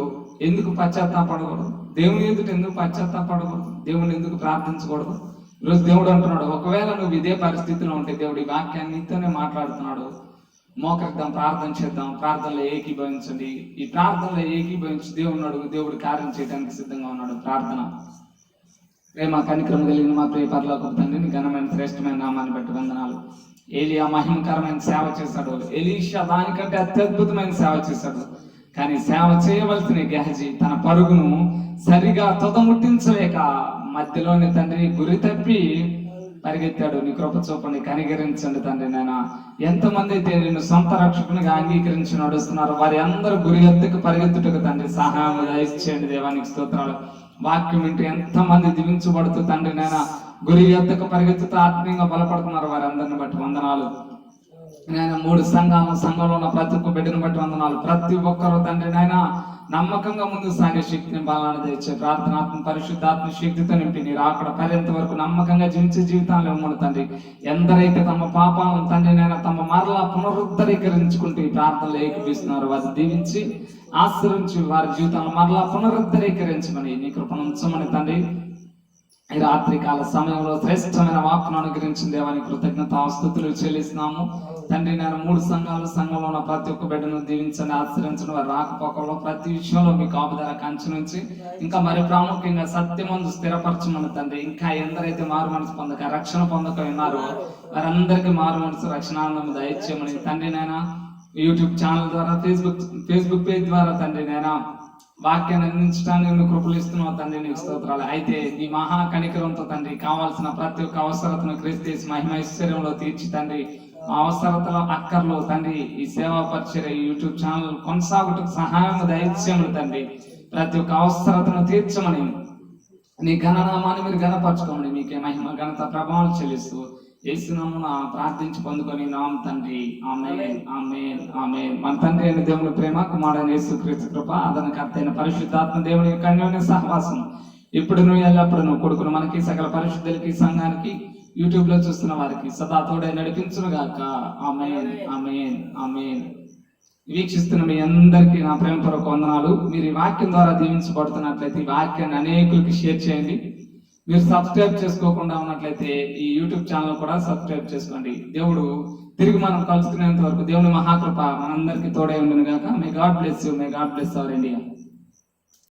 ఎందుకు పశ్చాత్తాపడకూడదు? దేవుని ఎదుట ఎందుకు పశ్చాత్తాపడకూడదు? దేవుని ఎందుకు ప్రార్థించకూడదు? ఈరోజు దేవుడు అంటున్నాడు, ఒకవేళ నువ్వు ఇదే పరిస్థితిలో ఉంటే దేవుడు ఈ వాక్యాన్ని నీతోనే మాట్లాడుతున్నాడు. మోకరిద్దాం, ప్రార్థన చేద్దాం, ప్రార్థనలో ఏకీభవించండి. ఈ ప్రార్థనలో ఏకీభవించి దేవుని అడుగు, దేవుడు కార్యం చేయడానికి సిద్ధంగా ఉన్నాడు. ప్రార్థన. ప్రేమ కనికరం కలిగిన మా ప్రియ పరలోకపు తండ్రి, నీ ఘనమైన శ్రేష్టమైన నామాన్ని బట్టి వందనాలు. ఏలియా మహిమకరమైన సేవ చేశాడు, ఎలీషా దానికంటే అత్యద్భుతమైన సేవ చేశాడు. కానీ సేవ చేయవలసిన గెహజీ తన పరుగును సరిగా తుదముట్టించలేక మధ్యలోని తండ్రి గురి తప్పి పరిగెత్తాడు. నీ కృప చూపండి, కనికరించండి తండ్రి. నేను ఎంతమంది అయితే నిన్ను సొంత రక్షకునిగా అంగీకరించి నడుస్తున్నారు, వారి అందరూ గురి ఎత్తుకు పరిగెత్తుటకు తండ్రి సహాయం దయచేయండి. దేవానికి స్తోత్రాలు. వాక్యం వింటూ ఎంతమంది దీవించబడుతూ తండ్రి నేను గురి ఎత్తుకు పరిగెత్తుతూ ఆత్మీయంగా బలపడుతున్నారు, వారి అందరిని బట్టి వందనాలు. నేను 3 సంఘంలో ఉన్న ప్రతి ఒక్క బిడ్డను బట్టి వందనాలు. ప్రతి ఒక్కరు తండ్రి నాయన నమ్మకంగా ముందు సాగే శక్తిని బలాన్ని తెచ్చే ప్రార్థనాత్మ పరిశుద్ధాత్మ శక్తితో నింపి నీ రాకడ పర్యంత వరకు నమ్మకంగా జీవించే జీవితాలు ఇవ్వమని తండ్రి. ఎందరైతే తమ పాపాలను తండ్రి నాయన తమ మరలా పునరుద్ధరీకరించుకుంటూ ఈ ప్రార్థనలు ఏకీపిస్తున్నారు, వారిని దీవించి ఆశ్రయించి వారి జీవితాలను మరలా పునరుద్ధరీకరించమని నీ కృపను ఉంచమని తండ్రి. ఈ రాత్రి కాల సమయంలో శ్రేష్టమైన వాక్కును అనుగ్రహించిన దేవానికి కృతజ్ఞతాస్తుతులు చెల్లిస్తున్నాము తండ్రి. నేను 3 సంఘంలో ఉన్న ప్రతి ఒక్క బిడ్డను దీవించండి, ఆశ్రయించండి. వారి రాకపోకల్లో ప్రతి విషయంలో మీ కాపుదల కంచి నుంచి ఇంకా మరి ప్రాముఖ్యంగా సత్యమందు స్థిరపరచమని తండ్రి. ఇంకా ఎందరైతే మారు మనసు పొందక రక్షణ పొందక ఉన్నారో వారందరికీ మారు మనసు రక్షణానందం దయచేయమని తండ్రి. నేను యూట్యూబ్ ఛానల్ ద్వారా ఫేస్బుక్ పేజ్ ద్వారా తండ్రి నేను వాక్యాన్ని అందించడానికి నువ్వు కృపలు ఇస్తున్నావు తండ్రి, నీకు స్తోత్రాలు. అయితే ఈ మహా కనికరంతో తండ్రి కావాల్సిన ప్రతి ఒక్క అవసరతను క్రీస్తు మహిమ ఐశ్వర్యంలో తీర్చి తండ్రి అవసరతల అక్కర్లో తండ్రి ఈ సేవా పరిచర్య యూట్యూబ్ ఛానల్ కొనసాగుటకు సహాయం దయచేయమని తండ్రి. ప్రతి ఒక్క అవసరతను తీర్చమని నీ ఘననామాన్ని మీరు ఘనపరచుకోమని మీకే మహిమ ఘనత ప్రభావం చెల్లిస్తూ యేసునామమున ప్రార్థించి పొందుకొని నామ తండ్రి. ఆమేన్, ఆమేన్, ఆమేన్. మన తండ్రి అయిన దేవుని ప్రేమ, కుమారుడైన యేసుక్రీస్తు కృప, అదనకర్త అయిన పరిశుద్ధాత్మ దేవుని యొక్క అన్యోన్య సహవాసం ఇప్పుడును ఎల్లప్పుడూ కొడుకును మనకి సకల పరిశుద్ధులకి సంఘానికి యూట్యూబ్ లో చూస్తున్న వారికి సదా తోడై నడిపించును గాక. ఆమేన్, ఆమేన్, ఆమేన్. వీక్షిస్తున్న మీ అందరికీ నా ప్రేమపూర్వక వందనాలు. మీరు ఈ వాక్యం ద్వారా దీవించబడుతున్నట్లయితే ఈ వాక్యాన్ని అనేకులకి షేర్ చేయండి. మీరు సబ్స్క్రైబ్ చేసుకోకుండా ఉన్నట్లయితే ఈ యూట్యూబ్ ఛానల్ కూడా సబ్స్క్రైబ్ చేసుకోండి. దేవుడు తిరిగి మనం కలుసుకునేంత వరకు దేవుని మహాకృప మనందరికీ తోడై ఉండును గాక. May God bless you. May God bless our India.